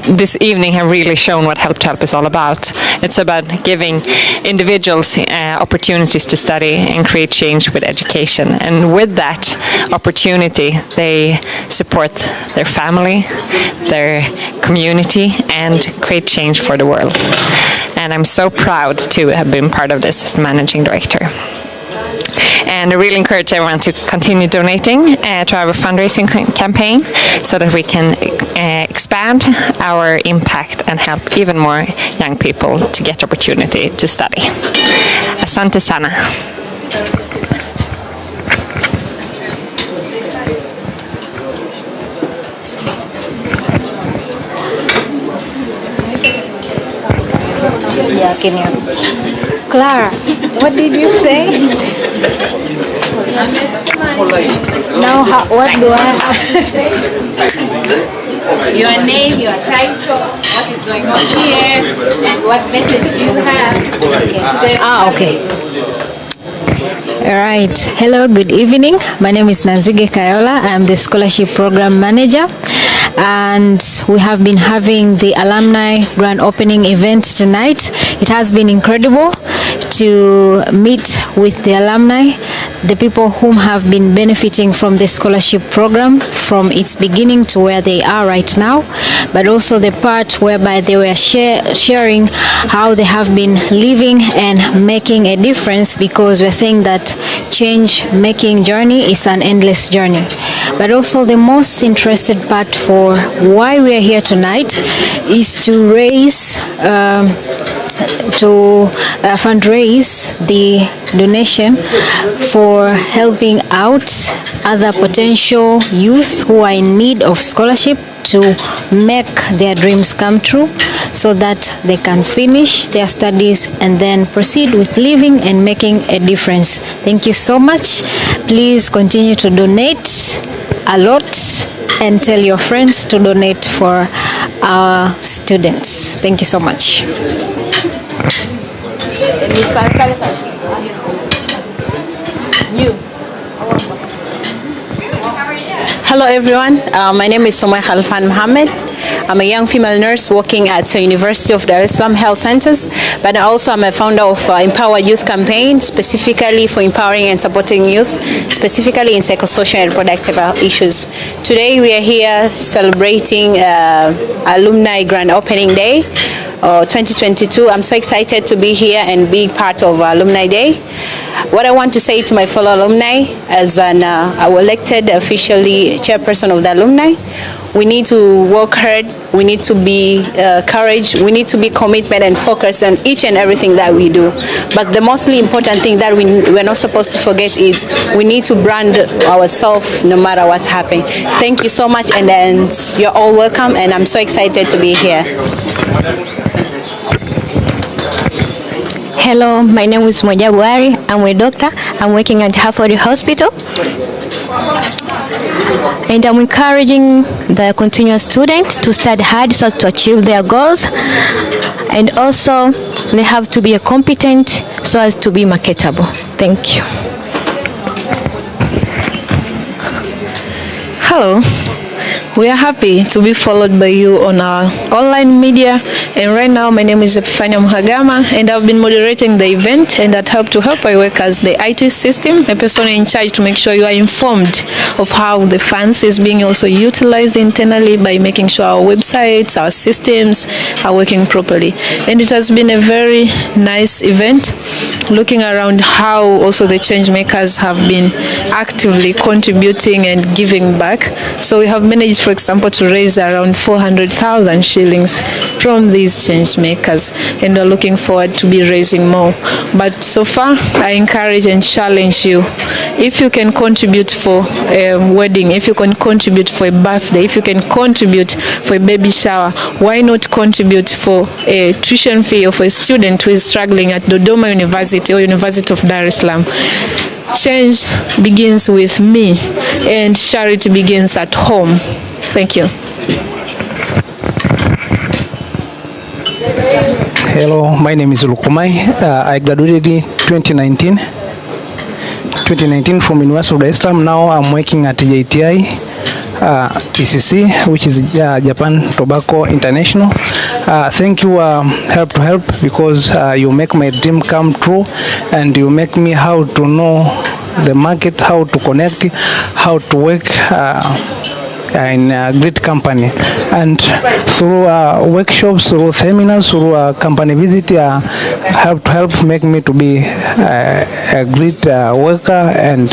This evening have really shown what Help to Help is all about. It's about giving individuals opportunities to study and create change with education. And with that opportunity, they support their family, their community, and create change for the world. And I'm so proud to have been part of this as the managing director. And I really encourage everyone to continue donating to our fundraising campaign so that we can expand our impact and help even more young people to get opportunity to study. Asante sana. Clara, what did you say? Now, what do I have to say? Your name, your title, what is going on here, and what message you have. Okay. All right. Hello, good evening. My name is Nanzige Kayola. I'm the Scholarship Program Manager. And we have been having the alumni grand opening event tonight. It has been incredible to meet with the alumni, the people whom have been benefiting from the scholarship program from its beginning to where they are right now, but also the part whereby they were sharing how they have been living and making a difference, because we're saying that change making journey is an endless journey. But also the most interested part for why we are here tonight is to raise fundraise the donation for helping out other potential youth who are in need of scholarship to make their dreams come true, so that they can finish their studies and then proceed with living and making a difference. Thank you so much. Please continue to donate a lot and tell your friends to donate for our students. Thank you so much. Hello everyone, my name is Somay Khalfan Mohammed. I'm a young female nurse working at the University of Dar es Salaam Health Centers, but also I'm a founder of Empower Youth Campaign, specifically for empowering and supporting youth, specifically in psychosocial and reproductive issues. Today we are here celebrating Alumni Grand Opening Day 2022. I'm so excited to be here and be part of Alumni Day. What I want to say to my fellow alumni, as an elected officially chairperson of the alumni, we need to work hard, we need to be courage, we need to be commitment and focus on each and everything that we do. But the mostly important thing that we're not supposed to forget is we need to brand ourselves no matter what's happening. Thank you so much, and then you're all welcome, and I'm so excited to be here. Hello, my name is Moja Buhari. I'm a doctor. I'm working at Harvard Hospital. And I'm encouraging the continuous students to study hard so as to achieve their goals. And also, they have to be competent so as to be marketable. Thank you. Hello. We are happy to be followed by you on our online media, and right now my name is Epifania Muhagama, and I've been moderating the event, and at Help to Help I work as the IT system, a person in charge to make sure you are informed of how the funds is being also utilized internally by making sure our websites, our systems are working properly. And it has been a very nice event, looking around how also the change makers have been actively contributing and giving back. So we have managed, for example, to raise around 400,000 shillings from these change makers, and we're looking forward to be raising more. But so far, I encourage and challenge you. If you can contribute for a wedding, if you can contribute for a birthday, if you can contribute for a baby shower, why not contribute for a tuition fee of a student who is struggling at Dodoma University or University of Dar es Salaam? Change begins with me, and charity begins at home. Thank you. Hello, my name is Lukumai. I graduated in 2019 from University of Dar es Salaam. Now I'm working at JTI TCC, which is Japan Tobacco International. Thank you, Help to Help, because you make my dream come true, and you make me how to know the market, how to connect, how to work in a great company. And through workshops, through seminars, through company visit, Help to Help make me to be a great worker and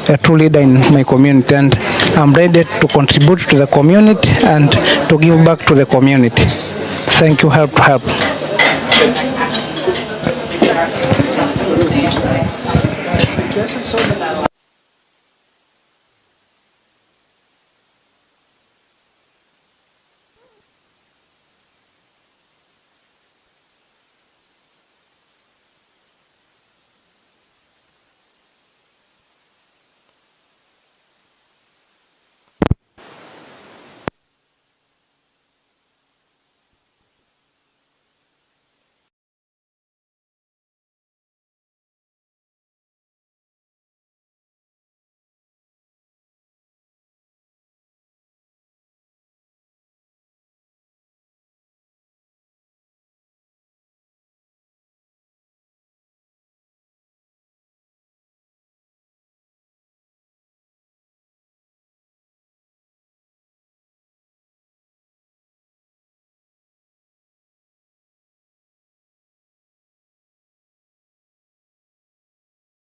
a true leader in my community, and I'm ready to contribute to the community and to give back to the community. Thank you, Help to Help.